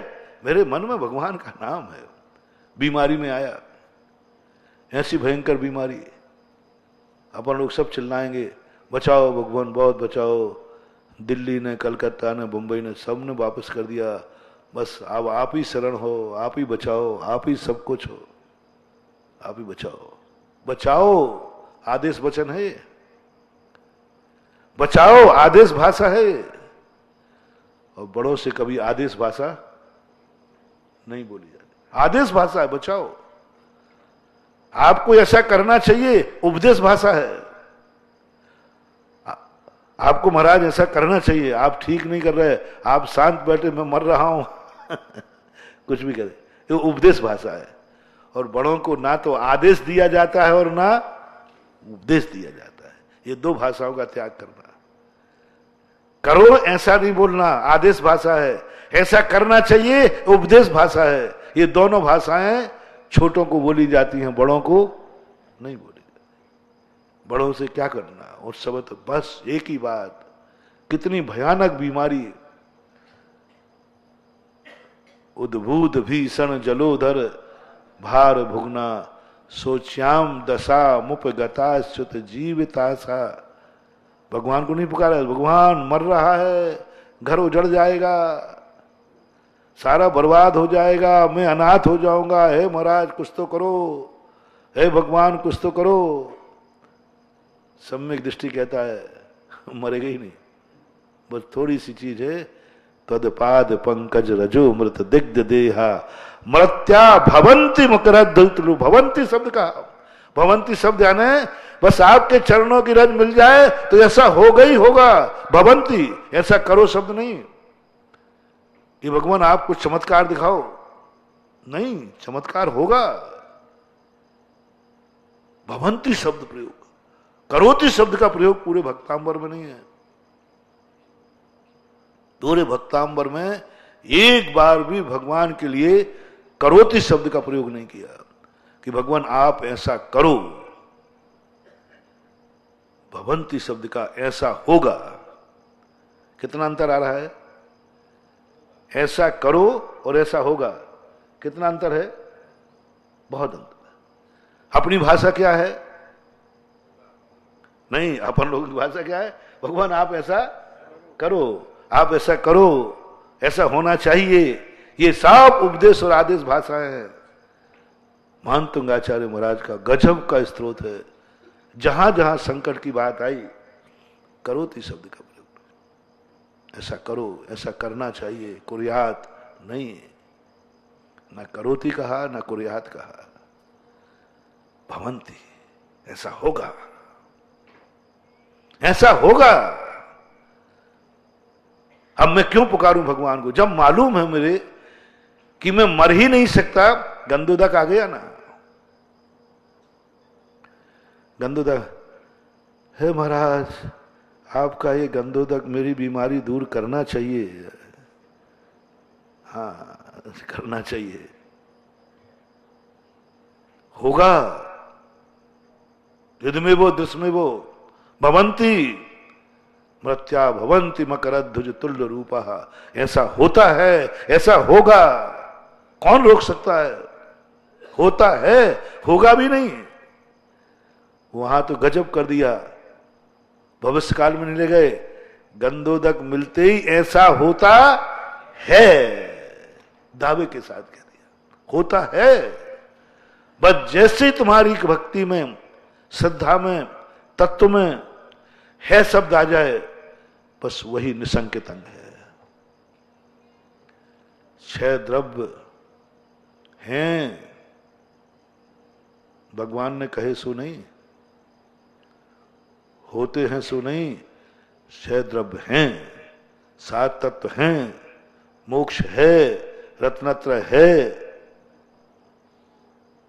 मेरे मन में भगवान का नाम है। बीमारी में आया, ऐसी भयंकर बीमारी, अपन लोग सब चिल्लाएंगे बचाओ भगवान, बहुत बचाओ। दिल्ली ने, कलकत्ता ने, मुंबई ने, सब ने वापस कर दिया, बस अब आप ही शरण हो, आप ही बचाओ, आप ही सब कुछ हो, आप ही बचाओ। बचाओ आदेश वचन है, बचाओ आदेश भाषा है, और बड़ों से कभी आदेश भाषा नहीं बोली जाती। आदेश भाषा है बचाओ, आपको ऐसा करना चाहिए, उपदेश भाषा है। आपको महाराज ऐसा करना चाहिए, आप ठीक नहीं कर रहे, आप शांत बैठे, मैं मर रहा हूं कुछ भी करे, ये उपदेश भाषा है। और बड़ों को ना तो आदेश दिया जाता है और ना उपदेश दिया जाता है। ये दो भाषाओं का त्याग करना। करो ऐसा नहीं बोलना, आदेश भाषा है। ऐसा करना चाहिए, उपदेश भाषा है। ये दोनों भाषाएं छोटों को बोली जाती हैं, बड़ों को नहीं बोली जाती। बड़ों से क्या करना, और सब तो बस एक ही बात, कितनी भयानक बीमारी, उद्भूत भीषण जलोधर भार भुगना, सोच्याम दशा मुपगता सुत जीवितासा। भगवान को नहीं पुकारा, भगवान मर रहा है, घर उजड़ जाएगा, सारा बर्बाद हो जाएगा, मैं अनाथ हो जाऊंगा, हे महाराज कुछ तो करो, हे भगवान कुछ तो करो। सम्यक दृष्टि कहता है मरेगा ही नहीं, बस थोड़ी सी चीज है, तदपाद पंकज रजो मृत दिग्ध देहा मृत्या भवंती मकरद्रुलु। भवंती शब्द का, भवंती शब्द यानी बस आपके चरणों की रज मिल जाए तो ऐसा होगा ही होगा। भवंती, ऐसा करो शब्द नहीं, ये भगवान आप कुछ चमत्कार दिखाओ, नहीं, चमत्कार होगा। भवंती शब्द प्रयोग, करोति शब्द का प्रयोग पूरे भक्तांबर में नहीं है। पूरे भक्तांबर में एक बार भी भगवान के लिए करोति शब्द का प्रयोग नहीं किया कि भगवान आप ऐसा करो। भवंती शब्द का ऐसा होगा। कितना अंतर आ रहा है? ऐसा करो और ऐसा होगा, कितना अंतर है? बहुत अंतर है। अपनी भाषा क्या है? नहीं, अपन लोगों की भाषा क्या है? भगवान आप ऐसा करो, आप ऐसा करो, ऐसा होना चाहिए। ये सब उपदेश और आदेश भाषाएं हैं। मानतुंगाचार्य महाराज का गजब का स्त्रोत है। जहां जहां संकट की बात आई, करोति शब्द का प्रयोग। ऐसा करो, ऐसा करना चाहिए, कुर्यात नहीं, ना करोति कहा ना कुर्यात कहा, भवंती, ऐसा होगा, ऐसा होगा। अब मैं क्यों पुकारूं भगवान को, जब मालूम है मेरे कि मैं मर ही नहीं सकता। गंदोदक आ गया ना, गंदोदक, हे महाराज आपका ये गंदोदक मेरी बीमारी दूर करना चाहिए। हाँ, करना चाहिए, होगा। युद्धमें वो दृश्य वो भवंती मृत्या भवंती मकरध्वज तुल्य रूपा। ऐसा होता है, ऐसा होगा, कौन रोक सकता है? होता है, होगा भी नहीं। वहां तो गजब कर दिया, भविष्य काल में नहीं ले गए, गंधोदक मिलते ही ऐसा होता है, दावे के साथ कह दिया होता है। बस जैसे तुम्हारी भक्ति में, श्रद्धा में, तत्व में है शब्द आ जाए, बस वही निसंकेत अंग है। छह द्रव्य हैं, भगवान ने कहे सो नहीं, होते हैं सो नहीं, छह द्रव्य हैं, सात तत्व हैं, मोक्ष है, रत्नत्र है,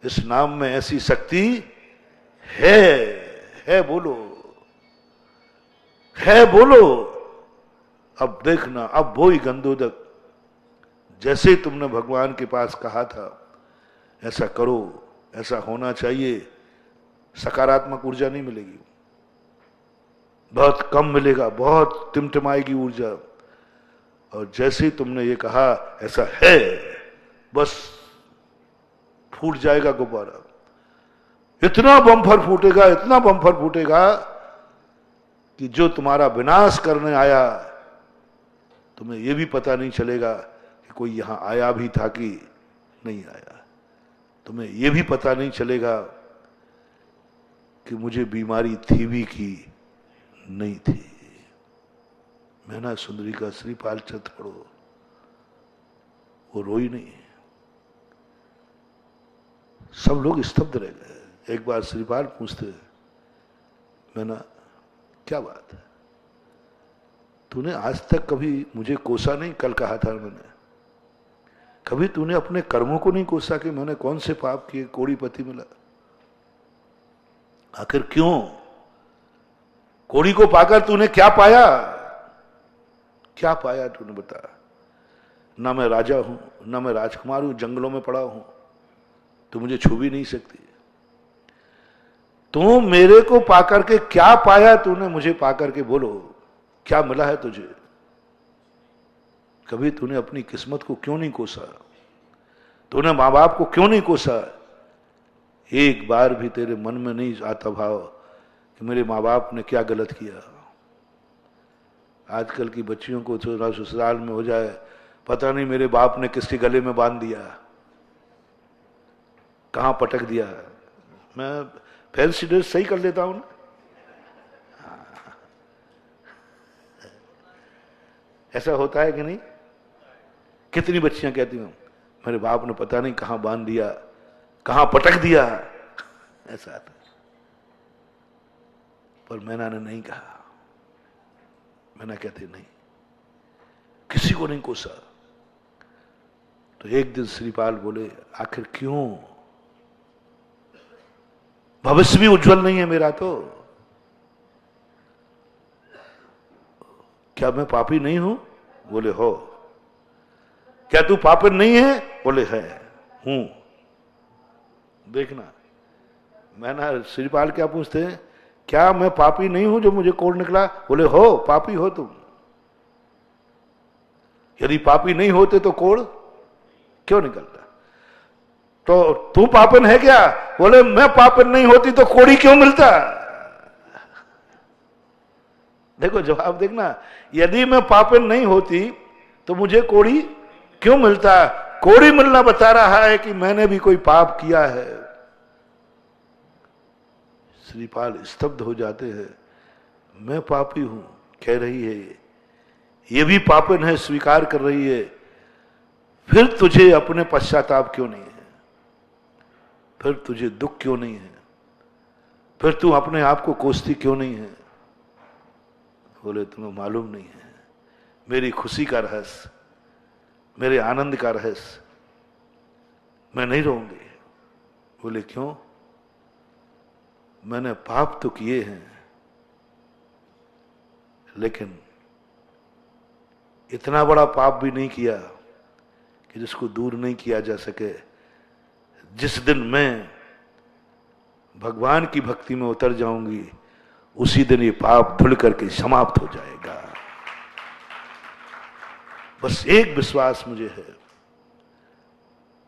इस नाम में ऐसी शक्ति है बोलो, है बोलो। अब देखना, अब वो ही गंधोदक, जैसे तुमने भगवान के पास कहा था ऐसा करो, ऐसा होना चाहिए, सकारात्मक ऊर्जा नहीं मिलेगी, बहुत कम मिलेगा, बहुत टिमटिमाएगी ऊर्जा। और जैसे ही तुमने ये कहा ऐसा है, बस फूट जाएगा गुब्बारा, इतना बम्फर फूटेगा, इतना बम्फर फूटेगा कि जो तुम्हारा विनाश करने आया, तुम्हें यह भी पता नहीं चलेगा कि कोई यहां आया भी था कि नहीं आया, तुम्हें यह भी पता नहीं चलेगा कि मुझे बीमारी थी भी कि नहीं थी। मैना सुंदरी का श्रीपाल चरित्र पढ़ो, वो रोई नहीं, सब लोग स्तब्ध रह गए। एक बार श्रीपाल पूछते, मैना क्या बात है, तूने आज तक कभी मुझे कोसा नहीं, कल कहा था मैंने, कभी तूने अपने कर्मों को नहीं कोसा कि मैंने कौन से पाप किए, कोड़ी पति मिला, आखिर क्यों? कोड़ी को पाकर तूने क्या पाया? क्या पाया तूने बता? ना मैं राजा हूं, ना मैं राजकुमार हूं, जंगलों में पड़ा हूं, तू मुझे छू भी नहीं सकती। तू मेरे को पाकर के क्या पाया तूने, मुझे पाकर के बोलो, क्या मिला है तुझे? कभी तूने अपनी किस्मत को क्यों नहीं कोसा? तूने मां बाप को क्यों नहीं कोसा? एक बार भी तेरे मन में नहीं आता भाव कि मेरे मां बाप ने क्या गलत किया? आजकल की बच्चियों को थोड़ा ससुराल में हो जाए, पता नहीं मेरे बाप ने किसके गले में बांध दिया, कहां पटक दिया। मैं फैंसी ड्रेस सही कर लेता हूं ना, ऐसा होता है कि नहीं? कितनी बच्चियां कहती हूं मेरे बाप ने पता नहीं कहां बांध दिया, कहां पटक दिया, ऐसा आता। पर मैना ने नहीं कहा, मैना कहते नहीं, किसी को नहीं कोसा। तो एक दिन श्रीपाल बोले, आखिर क्यों? भविष्य भी उज्जवल नहीं है मेरा तो, क्या मैं पापी नहीं हूं? बोले हो। क्या तू पापी नहीं है? बोले है, हूं। देखना, मैं ना श्रीपाल क्या पूछते हैं, क्या मैं पापी नहीं हूं जो मुझे कोढ़ निकला? बोले हो, पापी हो तुम। यदि पापी नहीं होते तो कोढ़ क्यों निकलता? तो तू पापन है क्या? बोले मैं पापन नहीं होती तो कोड़ी क्यों मिलता? देखो जवाब देखना, यदि मैं पापन नहीं होती तो मुझे कोड़ी क्यों मिलता? कोड़ी मिलना बता रहा है कि मैंने भी कोई पाप किया है। श्रीपाल स्तब्ध हो जाते हैं, मैं पापी हूं कह रही है, ये भी पापन है स्वीकार कर रही है, फिर तुझे अपने पश्चाताप क्यों नहीं है? फिर तुझे दुख क्यों नहीं है? फिर तू अपने आप को कोसती क्यों नहीं है? बोले तुम्हें मालूम नहीं है मेरी खुशी का रहस्य, मेरे आनंद का रहस्य, मैं नहीं रहूंगी। बोले क्यों? मैंने पाप तो किए हैं, लेकिन इतना बड़ा पाप भी नहीं किया कि जिसको दूर नहीं किया जा सके। जिस दिन मैं भगवान की भक्ति में उतर जाऊंगी, उसी दिन ये पाप धुल करके समाप्त हो जाएगा। बस एक विश्वास मुझे है,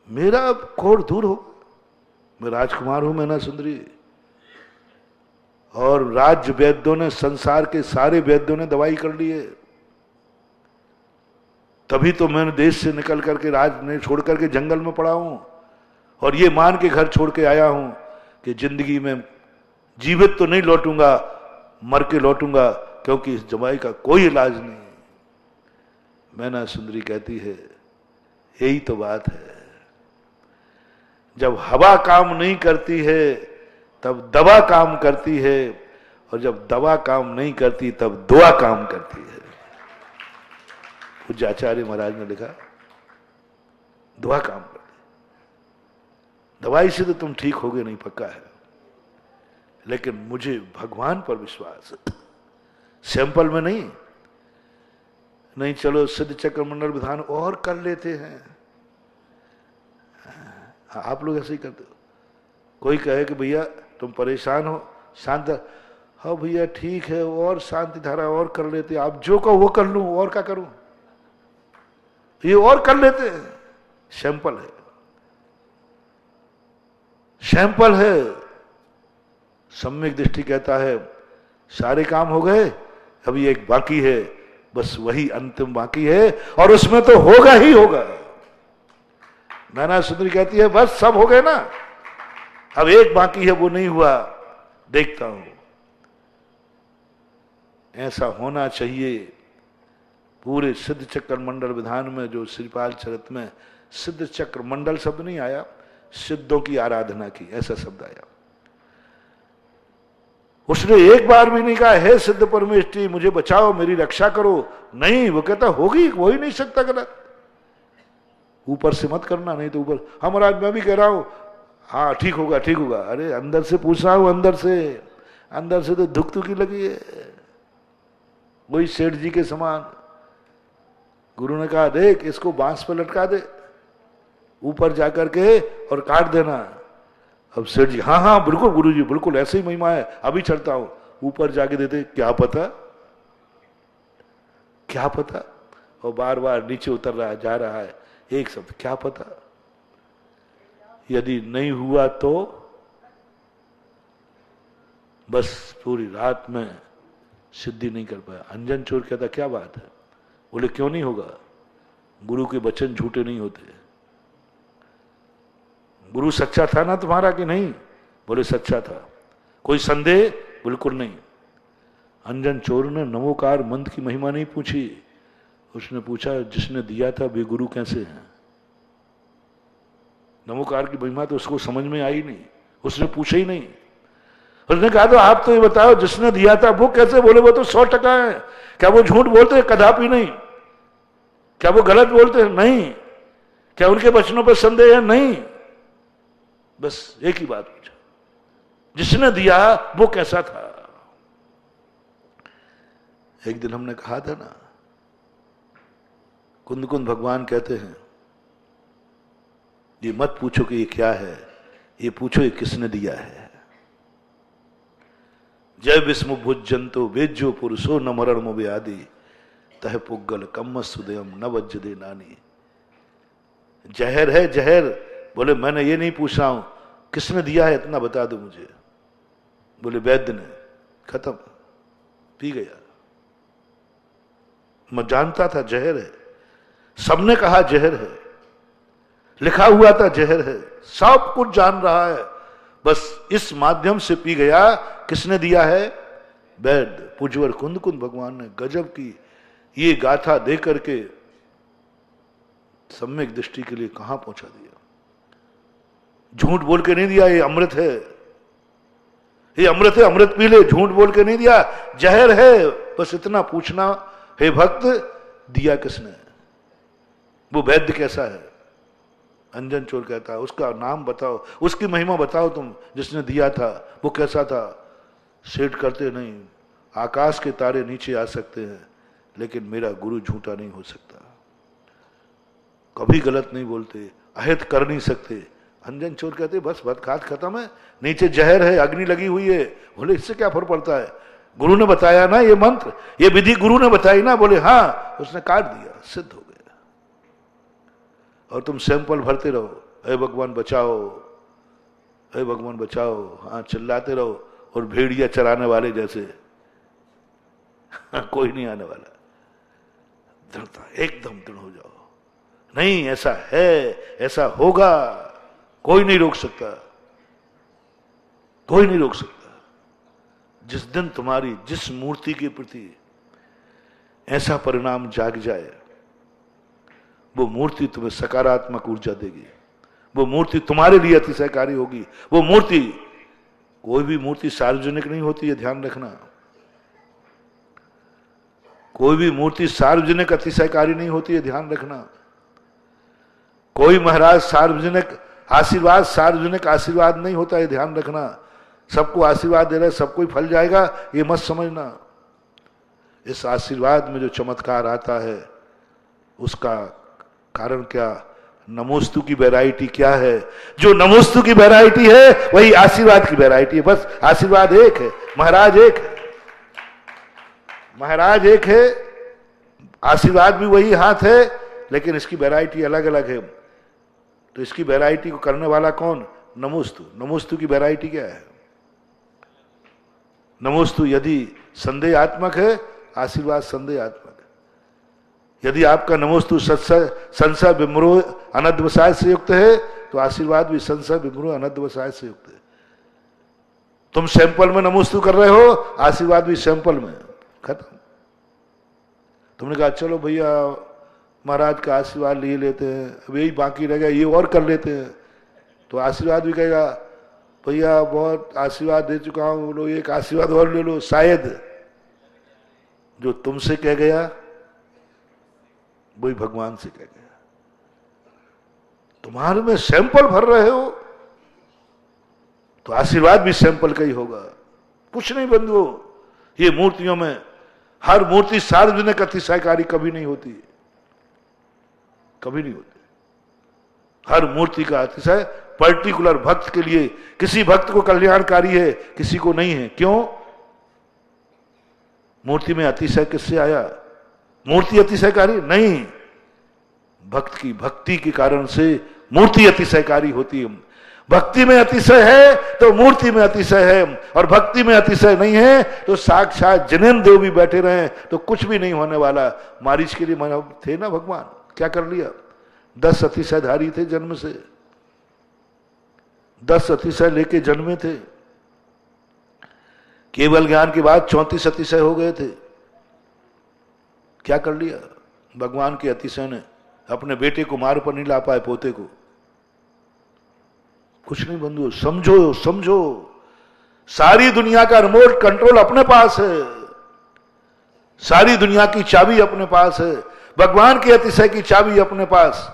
मेरा अब कोढ़ दूर हो, मैं राजकुमार हूं, मैना सुंदरी, और राज्य वैद्यों ने, संसार के सारे वैद्यों ने दवाई कर ली है। तभी तो मैंने देश से निकल करके, राज ने छोड़ करके जंगल में पड़ा हूं, और ये मान के घर छोड़ के आया हूं कि जिंदगी में जीवित तो नहीं लौटूंगा, मर के लौटूंगा, क्योंकि इस दवाई का कोई इलाज नहीं। मैना सुंदरी कहती है यही तो बात है, जब हवा काम नहीं करती है तब दवा काम करती है, और जब दवा काम नहीं करती तब दुआ काम करती है। पूज्य आचार्य महाराज ने लिखा दुआ काम करती, दवाई से तो तुम ठीक होगे नहीं, पक्का है, लेकिन मुझे भगवान पर विश्वास है, सैंपल में नहीं। नहीं चलो सिद्ध चक्र मंडल विधान और कर लेते हैं, आप लोग ऐसे ही करते हो। कोई कहे कि भैया तुम परेशान हो, शांत, हाँ भैया ठीक है, और शांति धारा और कर लेते, आप जो कहो वो कर लूं, और क्या करूं, ये और कर लेते हैं। सैंपल है, सैंपल है। सम्यक दृष्टि कहता है सारे काम हो गए, अभी एक बाकी है, बस वही अंतिम बाकी है, और उसमें तो होगा ही होगा। नाना सुंदरी कहती है बस सब हो गए ना, अब एक बाकी है, वो नहीं हुआ, देखता हूं। ऐसा होना चाहिए। पूरे सिद्ध चक्र मंडल विधान में, जो श्रीपाल चरित में सिद्ध चक्र मंडल शब्द नहीं आया, सिद्धों की आराधना की ऐसा शब्द आया। उसने एक बार भी नहीं कहा हे सिद्ध परमेष्ठी मुझे बचाओ, मेरी रक्षा करो, नहीं, वो कहता होगी, हो ही नहीं सकता गलत। ऊपर से मत करना, नहीं तो ऊपर, हाँ महाराज मैं भी कह रहा हूं, हाँ ठीक होगा ठीक होगा, अरे अंदर से पूछ रहा हूं, अंदर से तो धुक धुकी लगी है। वही सेठ जी के समान, गुरु ने कहा देख इसको बांस पर लटका दे ऊपर जाकर के और काट देना। अब सेठ जी हाँ हाँ बिल्कुल गुरु जी बिल्कुल ऐसे ही महिमा है, अभी चढ़ता हूं, ऊपर जाके देते, क्या पता क्या पता, और बार बार नीचे उतर रहा जा रहा है, एक शब्द क्या पता। यदि नहीं हुआ तो बस पूरी रात में सिद्धि नहीं कर पाया। अंजन चोर कहता क्या बात है, बोले क्यों नहीं होगा, गुरु के वचन झूठे नहीं होते। गुरु सच्चा था ना तुम्हारा कि नहीं, बोले सच्चा था, कोई संदेह, बिल्कुल नहीं। अंजन चोर ने नमोकार मंत्र की महिमा नहीं पूछी, उसने पूछा जिसने दिया था वे गुरु कैसे हैं। नमोकार की महिमा तो उसको समझ में आई नहीं, उसने पूछा ही नहीं। उसने कहा तो आप तो ये बताओ जिसने दिया था वो कैसे, बोले वो तो 100% है। क्या वो झूठ बोलते हैं, कदापि नहीं। क्या वो गलत बोलते हैं, नहीं। क्या उनके वचनों पर संदेह है, नहीं। बस एक ही बात पूछा, जिसने दिया वो कैसा था। एक दिन हमने कहा था ना, कुंद कुंद भगवान कहते हैं ये मत पूछो कि ये क्या है, ये पूछो ये किसने दिया है। जय विस्म भुजंतो वेज्यो पुरुषो न मरण मुबे आदि तह पुग्गल कम्म सुदयम न वज्ज दे नानी। जहर है जहर, बोले मैंने ये नहीं पूछ रहा हूं किसने दिया है, इतना बता दो मुझे। बोले वैद्य ने, खत्म, पी गया। मैं जानता था जहर है, सबने कहा जहर है, लिखा हुआ था जहर है, सब कुछ जान रहा है, बस इस माध्यम से पी गया। किसने दिया है, वैद्य। पुजवर कुंद कुंद भगवान ने गजब की ये गाथा दे करके सम्यक दृष्टि के लिए कहां पहुंचा दिया। झूठ बोल के नहीं दिया, ये अमृत है, ये अमृत है, अमृत पी ले, झूठ बोल के नहीं दिया, जहर है। बस इतना पूछना, हे भक्त दिया किसने, वो वैद्य कैसा है। अंजन चोर कहता है उसका नाम बताओ, उसकी महिमा बताओ तुम, जिसने दिया था वो कैसा था। सेठ करते नहीं, आकाश के तारे नीचे आ सकते हैं लेकिन मेरा गुरु झूठा नहीं हो सकता, कभी गलत नहीं बोलते, अहित कर नहीं सकते। अंजन चोर कहते बस बदखात खत्म है, नीचे जहर है, अग्नि लगी हुई है। बोले इससे क्या फर्क पड़ता है, गुरु ने बताया ना, ये मंत्र ये विधि गुरु ने बताई ना। बोले हाँ, उसने काट दिया, सिद्ध हो गया। और तुम सैंपल भरते रहो, हे भगवान बचाओ, हे भगवान बचाओ, हाँ चिल्लाते रहो, और भेड़िया चराने वाले जैसे कोई नहीं आने वाला। दृढ़ता, एकदम दृढ़ हो जाओ, नहीं ऐसा है, ऐसा होगा, कोई नहीं रोक सकता, कोई नहीं रोक सकता। जिस दिन तुम्हारी जिस मूर्ति के प्रति ऐसा परिणाम जाग जाए, वो मूर्ति तुम्हें सकारात्मक ऊर्जा देगी, वो मूर्ति तुम्हारे लिए अतिशयकारी होगी। वो मूर्ति, कोई भी मूर्ति सार्वजनिक नहीं होती है, ध्यान रखना। कोई भी मूर्ति सार्वजनिक अतिशयकारी नहीं होती है, ध्यान रखना। कोई महाराज सार्वजनिक आशीर्वाद नहीं होता है, ध्यान रखना। सबको आशीर्वाद दे रहे, सबको ही फल जाएगा, ये मत समझना। इस आशीर्वाद में जो चमत्कार आता है उसका कारण क्या? नमोस्तु की वैरायटी क्या है? जो नमोस्तु की वैरायटी है वही आशीर्वाद की वैरायटी है। बस आशीर्वाद एक है, महाराज एक है, महाराज एक है, आशीर्वाद भी वही हाथ है, लेकिन इसकी वैरायटी अलग अलग है। तो इसकी वैरायटी को करने वाला कौन? नमोस्तु। नमोस्तु की वैरायटी क्या है? नमोस्तु यदि संदेहात्मक है, आशीर्वाद संदेहात्मक है। यदि आपका नमोस्तु संशय विमरो अनद्वसाय से युक्त है, तो आशीर्वाद भी संशय विमरो अनद्वसाय से युक्त है। तुम सैंपल में नमोस्तु कर रहे हो, आशीर्वाद भी सैंपल में, खत्म। तुमने कहा चलो भैया महाराज का आशीर्वाद ले लेते हैं, अब यही बाकी रह गया, ये और कर लेते हैं, तो आशीर्वाद भी कहेगा भैया बहुत आशीर्वाद दे चुका हूं, बोलो एक आशीर्वाद और ले लो। शायद जो तुमसे कह गया वही भगवान से कह गया। तुम्हारे में सैंपल भर रहे हो, तो आशीर्वाद भी सैंपल का ही होगा। कुछ नहीं बंधुओं, ये मूर्तियों में हर मूर्ति सार्वजनिक अतिशयकारी कभी नहीं होती, कभी नहीं होती। हर मूर्ति का अतिशय पर्टिकुलर भक्त के लिए, किसी भक्त को कल्याणकारी है, किसी को नहीं है। क्यों? मूर्ति में अतिशय किससे आया? मूर्ति अतिशयकारी नहीं, भक्त की भक्ति के कारण से मूर्ति अतिशयकारी होती है। भक्ति में अतिशय है तो मूर्ति में अतिशय है, और भक्ति में अतिशय नहीं है तो साक्षात जिनेन्द्र देव भी बैठे रहे तो कुछ भी नहीं होने वाला। मारीच के लिए थे ना भगवान, क्या कर लिया? 10 अतिशयधारी थे जन्म से, 10 अतिशय लेके जन्मे थे। केवल ज्ञान के बाद 34 अतिशय हो गए थे। क्या कर लिया भगवान के अतिशय ने? अपने बेटे को मार पर नहीं ला पाए, पोते को। कुछ नहीं बंधु, समझो समझो, सारी दुनिया का रिमोट कंट्रोल अपने पास है, सारी दुनिया की चाबी अपने पास है। भगवान के अतिशय की चाबी अपने पास,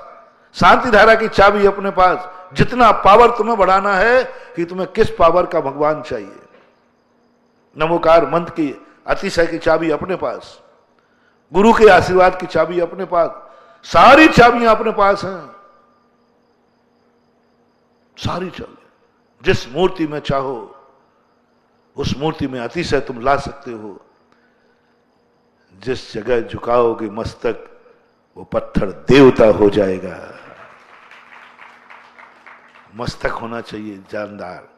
शांति धारा की चाबी अपने पास। जितना पावर तुम्हें बढ़ाना है कि तुम्हें किस पावर का भगवान चाहिए, नमोकार मंत्र की अतिशय की चाबी अपने पास, गुरु के आशीर्वाद की चाबी अपने पास, सारी चाबियां अपने पास हैं, सारी चाबियां। जिस मूर्ति में चाहो उस मूर्ति में अतिशय तुम ला सकते हो। जिस जगह झुकाओगे मस्तक, वो पत्थर देवता हो जाएगा। मस्तक होना चाहिए जानदार,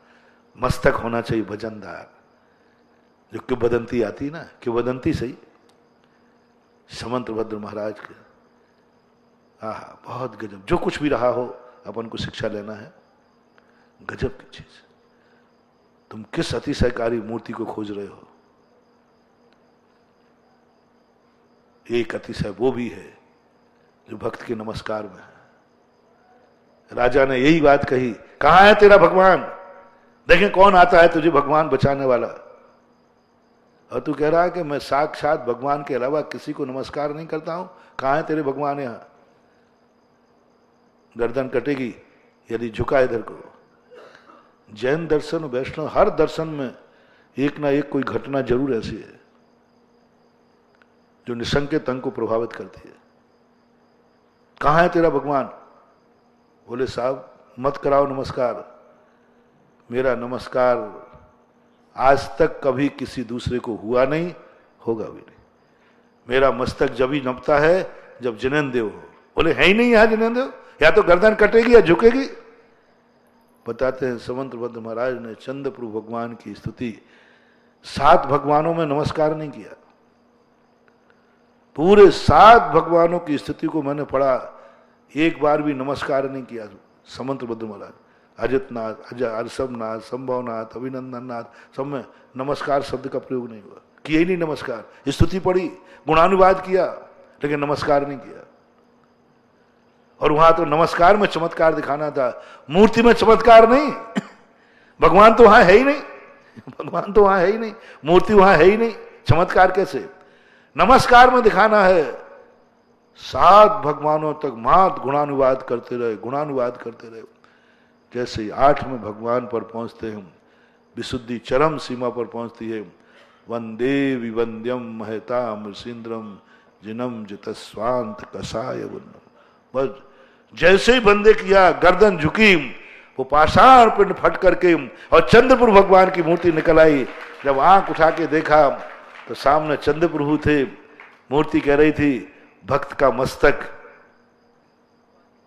मस्तक होना चाहिए भजनदार। जो किंवदंती आती है ना, किंवदंती सही, समंतभद्र महाराज के, आहा बहुत गजब। जो कुछ भी रहा हो अपन को शिक्षा लेना है, गजब की चीज। तुम किस अतिशयकारी मूर्ति को खोज रहे हो? एक अतिशय वो भी है जो भक्त के नमस्कार में है। राजा ने यही बात कही, कहां है तेरा भगवान? देखें कौन आता है तुझे भगवान बचाने वाला। और तू कह रहा है कि मैं साक्षात भगवान के अलावा किसी को नमस्कार नहीं करता हूं। कहां है तेरे भगवान? यहां गर्दन कटेगी यदि झुका इधर को। जैन दर्शन, वैष्णव, हर दर्शन में एक ना एक कोई घटना जरूर ऐसी है जो निसंकेत अंग को प्रभावित करती है। कहां है तेरा भगवान? बोले साहब मत कराओ नमस्कार, मेरा नमस्कार आज तक कभी किसी दूसरे को हुआ नहीं, होगा भी नहीं। मेरा मस्तक जब ही नपता है जब जिनेन्द्र देव हो। बोले है ही नहीं यहां जिनेन्द्र देव, या तो गर्दन कटेगी या झुकेगी। बताते हैं समंतभद्र महाराज ने चंद्रप्रभु भगवान की स्तुति 7 भगवानों में नमस्कार नहीं किया। पूरे 7 भगवानों की स्तुति को मैंने पढ़ा, एक बार भी नमस्कार नहीं किया समंतभद्र महाराज। अजितनाथ, अजय, अरसमनाथ, संभवनाथ, अभिनंदननाथ, सब में नमस्कार शब्द का प्रयोग नहीं हुआ, किया ही नहीं नमस्कार। स्तुति पढ़ी, गुणानुवाद किया, लेकिन नमस्कार नहीं किया। और वहां तो नमस्कार में चमत्कार दिखाना था, मूर्ति में चमत्कार नहीं। भगवान तो वहां है ही नहीं, भगवान तो वहां है ही नहीं, मूर्ति वहां है ही नहीं, चमत्कार कैसे? नमस्कार में दिखाना है। 7 भगवानों तक मात गुणानुवाद करते रहे, गुणानुवाद करते रहे। जैसे 8वें भगवान पर पहुंचते हैं, विशुद्धि चरम सीमा पर पहुंचती है। वंदे विवंद्यम महता मृषीन्द्रम जिनम जितस्वांत कसाय वन्नम। बस जैसे ही बंदे किया, गर्दन झुकी, वो पाषाण पिंड फट करके और चंद्रप्रभु भगवान की मूर्ति निकल आई। जब आंख उठा के देखा तो सामने चंद्रप्रभु थे। मूर्ति कह रही थी, भक्त का मस्तक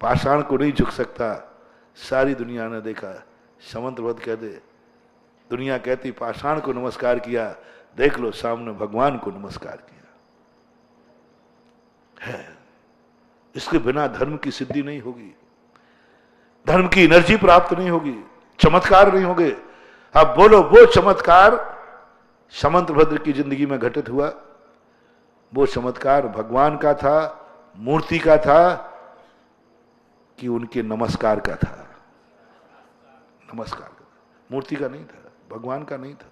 पाषाण को नहीं झुक सकता। सारी दुनिया ने देखा। समंतभद्र कहते, दुनिया कहती पाषाण को नमस्कार किया, देख लो सामने भगवान को नमस्कार किया है। इसके बिना धर्म की सिद्धि नहीं होगी, धर्म की एनर्जी प्राप्त नहीं होगी, चमत्कार नहीं होंगे। अब बोलो, वो चमत्कार समंतभद्र की जिंदगी में घटित हुआ, वो चमत्कार भगवान का था, मूर्ति का था, कि उनके नमस्कार का था? नमस्कार का, मूर्ति का नहीं था, भगवान का नहीं था।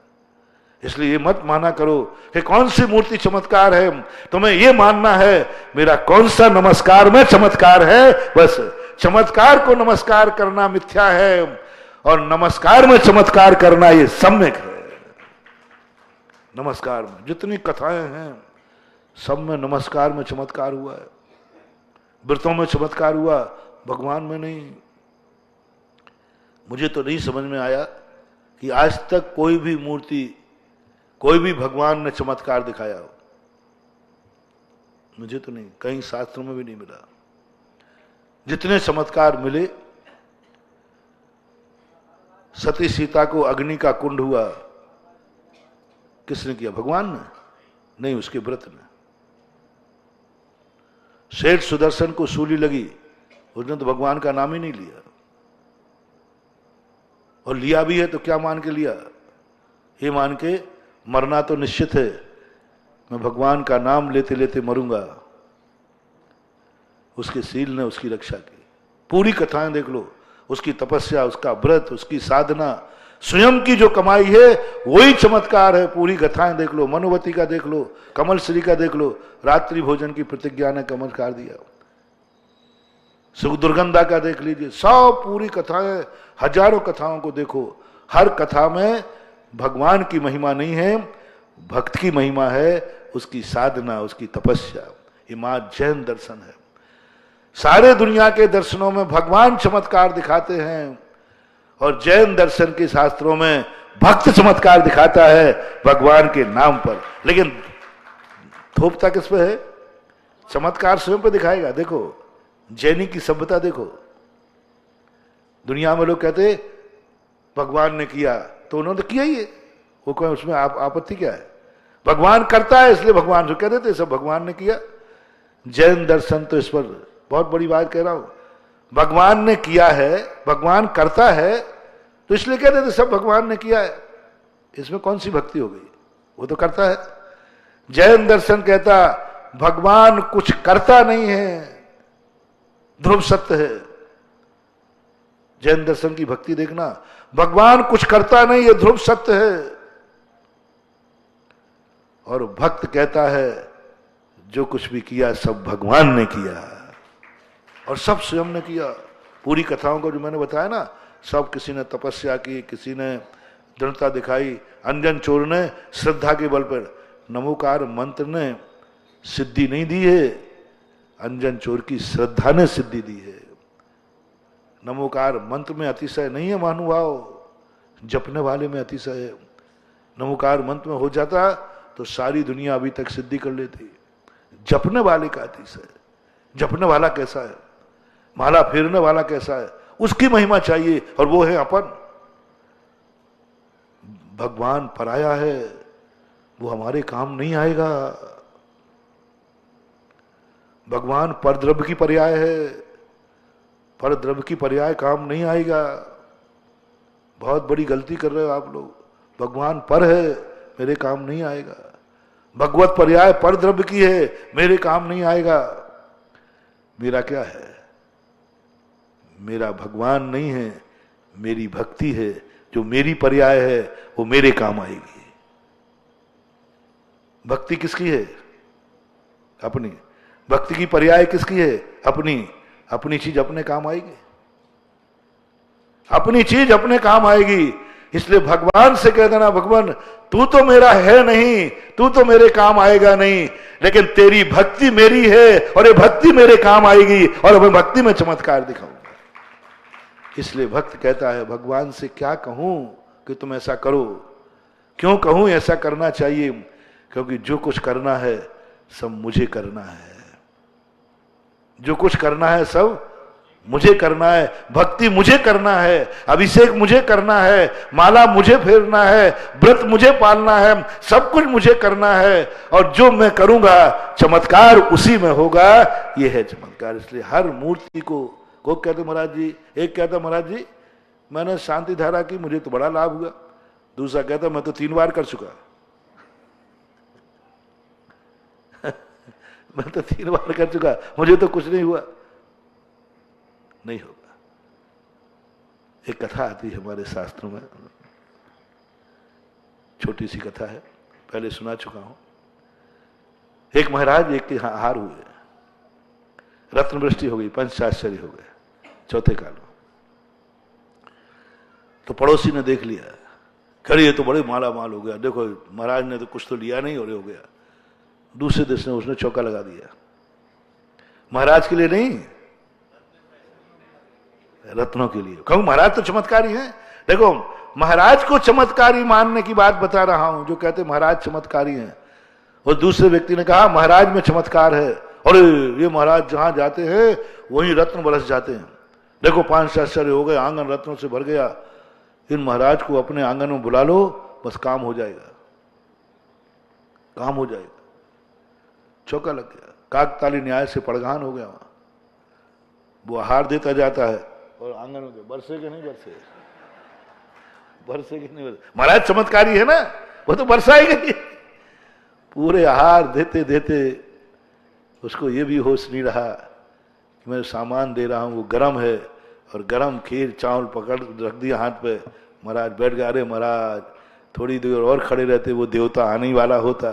इसलिए ये मत माना करो कि कौन सी मूर्ति चमत्कार है, तुम्हें ये मानना है मेरा कौन सा नमस्कार में चमत्कार है। बस चमत्कार को नमस्कार करना मिथ्या है, और नमस्कार में चमत्कार करना ये सम्यक है। नमस्कार में जितनी कथाएं हैं, सब में नमस्कार में चमत्कार हुआ है। व्रतों में चमत्कार हुआ, भगवान में नहीं। मुझे तो नहीं समझ में आया कि आज तक कोई भी मूर्ति, कोई भी भगवान ने चमत्कार दिखाया हो। मुझे तो नहीं, कहीं शास्त्रों में भी नहीं मिला। जितने चमत्कार मिले, सती सीता को अग्नि का कुंड हुआ, किसने किया? भगवान ने नहीं, उसके व्रत ने। सेठ सुदर्शन को सूली लगी, उसने तो भगवान का नाम ही नहीं लिया, और लिया भी है तो क्या मान के लिया? ये मान के मरना तो निश्चित है, मैं भगवान का नाम लेते लेते मरूंगा। उसके सील ने उसकी रक्षा की। पूरी कथाएं देख लो, उसकी तपस्या, उसका व्रत, उसकी साधना, स्वयं की जो कमाई है वही चमत्कार है। पूरी कथाएं देख लो, मनुवती का देख लो, कमल श्री का देख लो, रात्रि भोजन की प्रतिज्ञा ने चमत्कार दिया। सुख दुर्गंधा का देख लीजिए, सब पूरी कथाएं, हजारों कथाओं को देखो, हर कथा में भगवान की महिमा नहीं है, भक्त की महिमा है, उसकी साधना, उसकी तपस्या। ये मां जैन दर्शन है। सारे दुनिया के दर्शनों में भगवान चमत्कार दिखाते हैं, और जैन दर्शन के शास्त्रों में भक्त चमत्कार दिखाता है भगवान के नाम पर। लेकिन थोपता किस पे है? चमत्कार स्वयं पे दिखाएगा। देखो जैनी की सभ्यता देखो, दुनिया में लोग कहते भगवान ने किया, तो उन्होंने किया ही है, वो कोई उसमें आपत्ति क्या है? भगवान करता है इसलिए भगवान जो कह देते सब भगवान ने किया। जैन दर्शन तो इस पर बहुत बड़ी बात कह रहा हूं, भगवान ने किया है, भगवान करता है, तो इसलिए कह देते सब भगवान ने किया है। इसमें कौन सी भक्ति हो गई? वो तो करता है। जैन दर्शन कहता भगवान कुछ करता नहीं है, ध्रुव सत्य है। जैन दर्शन की भक्ति देखना, भगवान कुछ करता नहीं, ये ध्रुव सत्य है। और भक्त कहता है जो कुछ भी किया सब भगवान ने किया, और सब स्वयं ने किया। पूरी कथाओं को जो मैंने बताया ना, सब किसी ने तपस्या की, किसी ने दृढ़ता दिखाई। अंजन चोर ने श्रद्धा के बल पर, नमोकार मंत्र ने सिद्धि नहीं दी है, अंजन चोर की श्रद्धा ने सिद्धि दी है। नमोकार मंत्र में अतिशय नहीं है महानुभाव, जपने वाले में अतिशय है। नमोकार मंत्र में हो जाता तो सारी दुनिया अभी तक सिद्धि कर लेती। जपने वाले का अतिशय। जपने वाला कैसा है? माला फेरने वाला कैसा है? उसकी महिमा चाहिए, और वो है अपन। भगवान पराया है, वो हमारे काम नहीं आएगा। भगवान परद्रव्य की पर्याय है, परद्रव्य की पर्याय काम नहीं आएगा। बहुत बड़ी गलती कर रहे हो आप लोग। भगवान पर है, मेरे काम नहीं आएगा। भगवत पर्याय परद्रव्य की है, मेरे काम नहीं आएगा। मेरा क्या है? मेरा भगवान नहीं है, मेरी भक्ति है, जो मेरी पर्याय है वो मेरे काम आएगी। भक्ति किसकी है? अपनी। भक्ति की पर्याय किसकी है? अपनी। अपनी चीज अपने काम आएगी, अपनी चीज अपने काम आएगी। इसलिए भगवान से कह देना, भगवान तू तो मेरा है नहीं, तू तो मेरे काम आएगा नहीं, लेकिन तेरी भक्ति मेरी है और ये भक्ति मेरे काम आएगी, और मैं भक्ति में चमत्कार दिखाऊंगा। इसलिए भक्त कहता है, भगवान से क्या कहूं कि तुम ऐसा करो? क्यों कहूं ऐसा करना चाहिए? क्योंकि जो कुछ करना है सब मुझे करना है। जो कुछ करना है सब मुझे करना है। भक्ति मुझे करना है, अभिषेक मुझे करना है, माला मुझे फेरना है, व्रत मुझे पालना है, सब कुछ मुझे करना है। और जो मैं करूंगा चमत्कार उसी में होगा। ये है चमत्कार। इसलिए हर मूर्ति को कहते महाराज जी, एक कहता महाराज जी मैंने शांति धारा की, मुझे तो बड़ा लाभ हुआ। दूसरा कहता मैं तो 3 बार कर चुका मैं तो 3 बार कर चुका, मुझे तो कुछ नहीं हुआ। नहीं होगा। एक कथा आती है हमारे शास्त्रों में, छोटी सी कथा है, पहले सुना चुका हूं। एक महाराज एक के हार हुए, रत्न वृष्टि हो गई, पंचाश्चर्य हो गए चौथे काल में। तो पड़ोसी ने देख लिया, खड़ी ये तो बड़े माला माल हो गया, देखो महाराज ने तो कुछ तो लिया नहीं और ये हो गया। दूसरे देश ने उसने चौका लगा दिया, महाराज के लिए नहीं, रत्नों के लिए। कहूं महाराज तो चमत्कारी हैं। देखो महाराज को चमत्कारी मानने की बात बता रहा हूं, जो कहते महाराज चमत्कारी हैं। और दूसरे व्यक्ति ने कहा महाराज में चमत्कार है, और ये महाराज जहां जाते हैं वहीं रत्न बरस जाते हैं। देखो 5 आश्चर्य हो गए, आंगन रत्नों से भर गया। इन महाराज को अपने आंगन में बुला लो, बस काम हो जाएगा, काम हो जाएगा। चौका लग गया, काकताली न्याय से पड़गान हो गया। वहां वो आहार देता जाता है और आंगन में बरसे के नहीं बरसे, बरसे के नहीं बरसे। महाराज चमत्कारी है ना, वो तो बरसाएगा ही। पूरे आहार देते देते उसको ये भी होश नहीं रहा कि मैं सामान दे रहा हूं वो गर्म है, और गर्म खीर चावल पकड़ रख दिया हाथ पे। महाराज बैठ गए, अरे महाराज थोड़ी देर और खड़े रहते वो देवता आने ही वाला होता।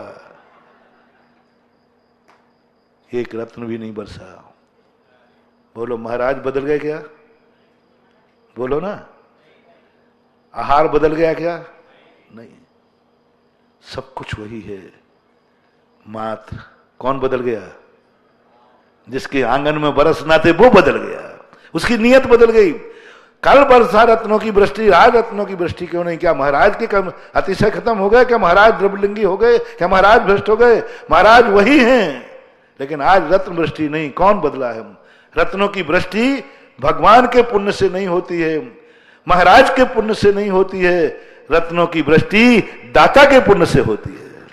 एक रत्न भी नहीं बरसा। बोलो महाराज बदल गए क्या? बोलो ना, आहार बदल गया क्या? नहीं, सब कुछ वही है। मात्र कौन बदल गया? जिसके आंगन में बरस ना थे वो बदल गया, उसकी नीयत बदल गई। कल बरसा रत्नों की वृष्टि, आज रत्नों की वृष्टि क्यों नहीं? क्या महाराज के कर्म अतिशय खत्म हो गए? क्या महाराज द्रव्यलिंगी हो गए? क्या महाराज भ्रष्ट हो गए? महाराज वही हैं, लेकिन आज रत्न वृष्टि नहीं। कौन बदला है? रत्नों की वृष्टि भगवान के पुण्य से नहीं होती है, महाराज के पुण्य से नहीं होती है। रत्नों की वृष्टि दाता के पुण्य से होती है।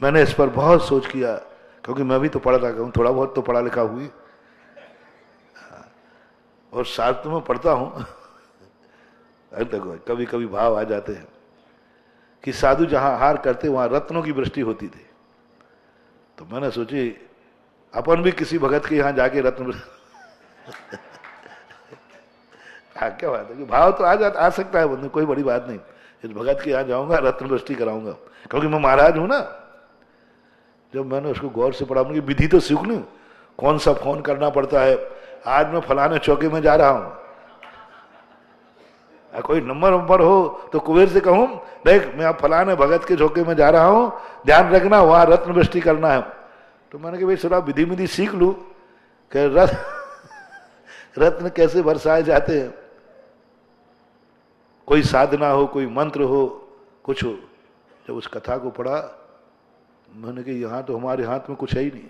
मैंने इस पर बहुत सोच किया, क्योंकि मैं भी तो पढ़ा लिखा हूं, थोड़ा बहुत तो पढ़ा लिखा हुई, और शास्त्र में पढ़ता हूं। देखो कभी कभी भाव आ जाते हैं कि साधु जहां आहार करते वहां रत्नों की वृष्टि होती थी। तो मैंने सोची अपन भी किसी भगत के यहां जाके रत्न क्या बात है कि भाव तो आ सकता है बंदे, कोई बड़ी बात नहीं। इस भगत के यहां जाऊंगा, रत्न वृष्टि कराऊंगा, क्योंकि मैं महाराज हूं ना। जब मैंने उसको गौर से पढ़ा, मुझे विधि तो सीख लूं, कौन सा फोन करना पड़ता है। आज मैं फलाने चौके में जा रहा हूं, कोई नंबर हो तो कुबेर से कहूं देख मैं आप फलाने भगत के चौके में जा रहा हूं, ध्यान रखना वहां रत्न वृष्टि करना है। तो मैंने कहा भाई थोड़ा विधि सीख लूं कि रत्न कैसे बरसाए जाते हैं। कोई साधना हो, कोई मंत्र हो, कुछ हो। जब उस कथा को पढ़ा, मैंने कहा यहां तो हमारे हाथ में कुछ है ही नहीं।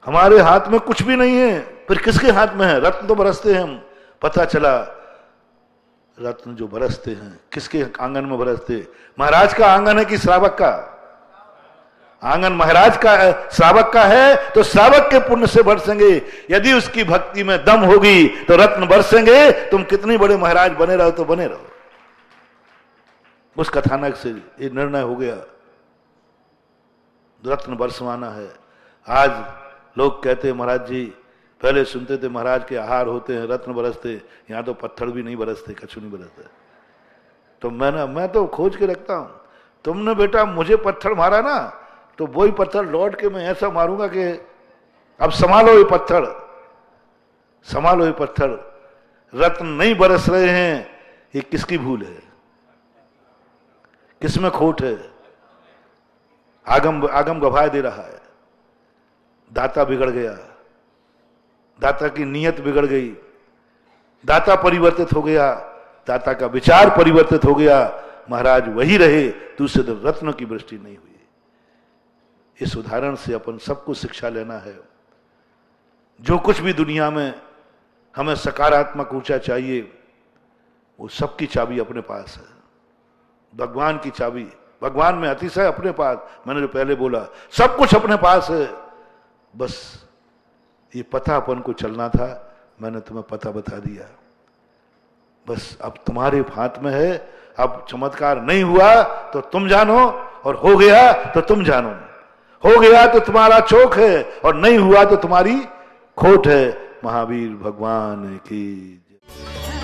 हमारे हाथ में कुछ भी नहीं है, फिर किसके हाथ में है? रत्न तो बरसते हैं हम, पता चला रत्न जो बरसते हैं किसके आंगन में बरसते? महाराज का आंगन है कि श्रावक का आंगन? महाराज का श्रावक का है तो श्रावक के पुण्य से बरसेंगे। यदि उसकी भक्ति में दम होगी तो रत्न बरसेंगे। तुम कितनी बड़े महाराज बने रहो तो बने रहो। उस कथानक से ये निर्णय हो गया, रत्न बरसवाना है। आज लोग कहते हैं महाराज जी, पहले सुनते थे महाराज के आहार होते हैं, रत्न बरसते, यहां तो पत्थर भी नहीं बरसते, कछु नहीं बरसते। तो मैं तो खोज के रखता हूं। तुमने बेटा मुझे पत्थर मारा ना, तो वही पत्थर लौट के मैं ऐसा मारूंगा कि अब संभालो ये पत्थर, संभालो ये पत्थर। रत्न नहीं बरस रहे हैं, ये किसकी भूल है? किसमें खोट है? आगम गवाह दे रहा है। दाता बिगड़ गया, दाता की नीयत बिगड़ गई, दाता परिवर्तित हो गया, दाता का विचार परिवर्तित हो गया। महाराज वही रहे, दूसरे दिन रत्नों की वृष्टि नहीं हुई। इस उदाहरण से अपन सबको शिक्षा लेना है। जो कुछ भी दुनिया में हमें सकारात्मक ऊंचा चाहिए, वो सबकी चाबी अपने पास है। भगवान की चाबी, भगवान में अतिशय अपने पास। मैंने जो पहले बोला, सब कुछ अपने पास है। बस ये पता अपन को चलना था, मैंने तुम्हें पता बता दिया। बस अब तुम्हारे हाथ में है। अब चमत्कार नहीं हुआ तो तुम जानो, और हो गया तो तुम जानो। हो गया तो तुम्हारा चोक है, और नहीं हुआ तो तुम्हारी खोट है। महावीर भगवान की जय।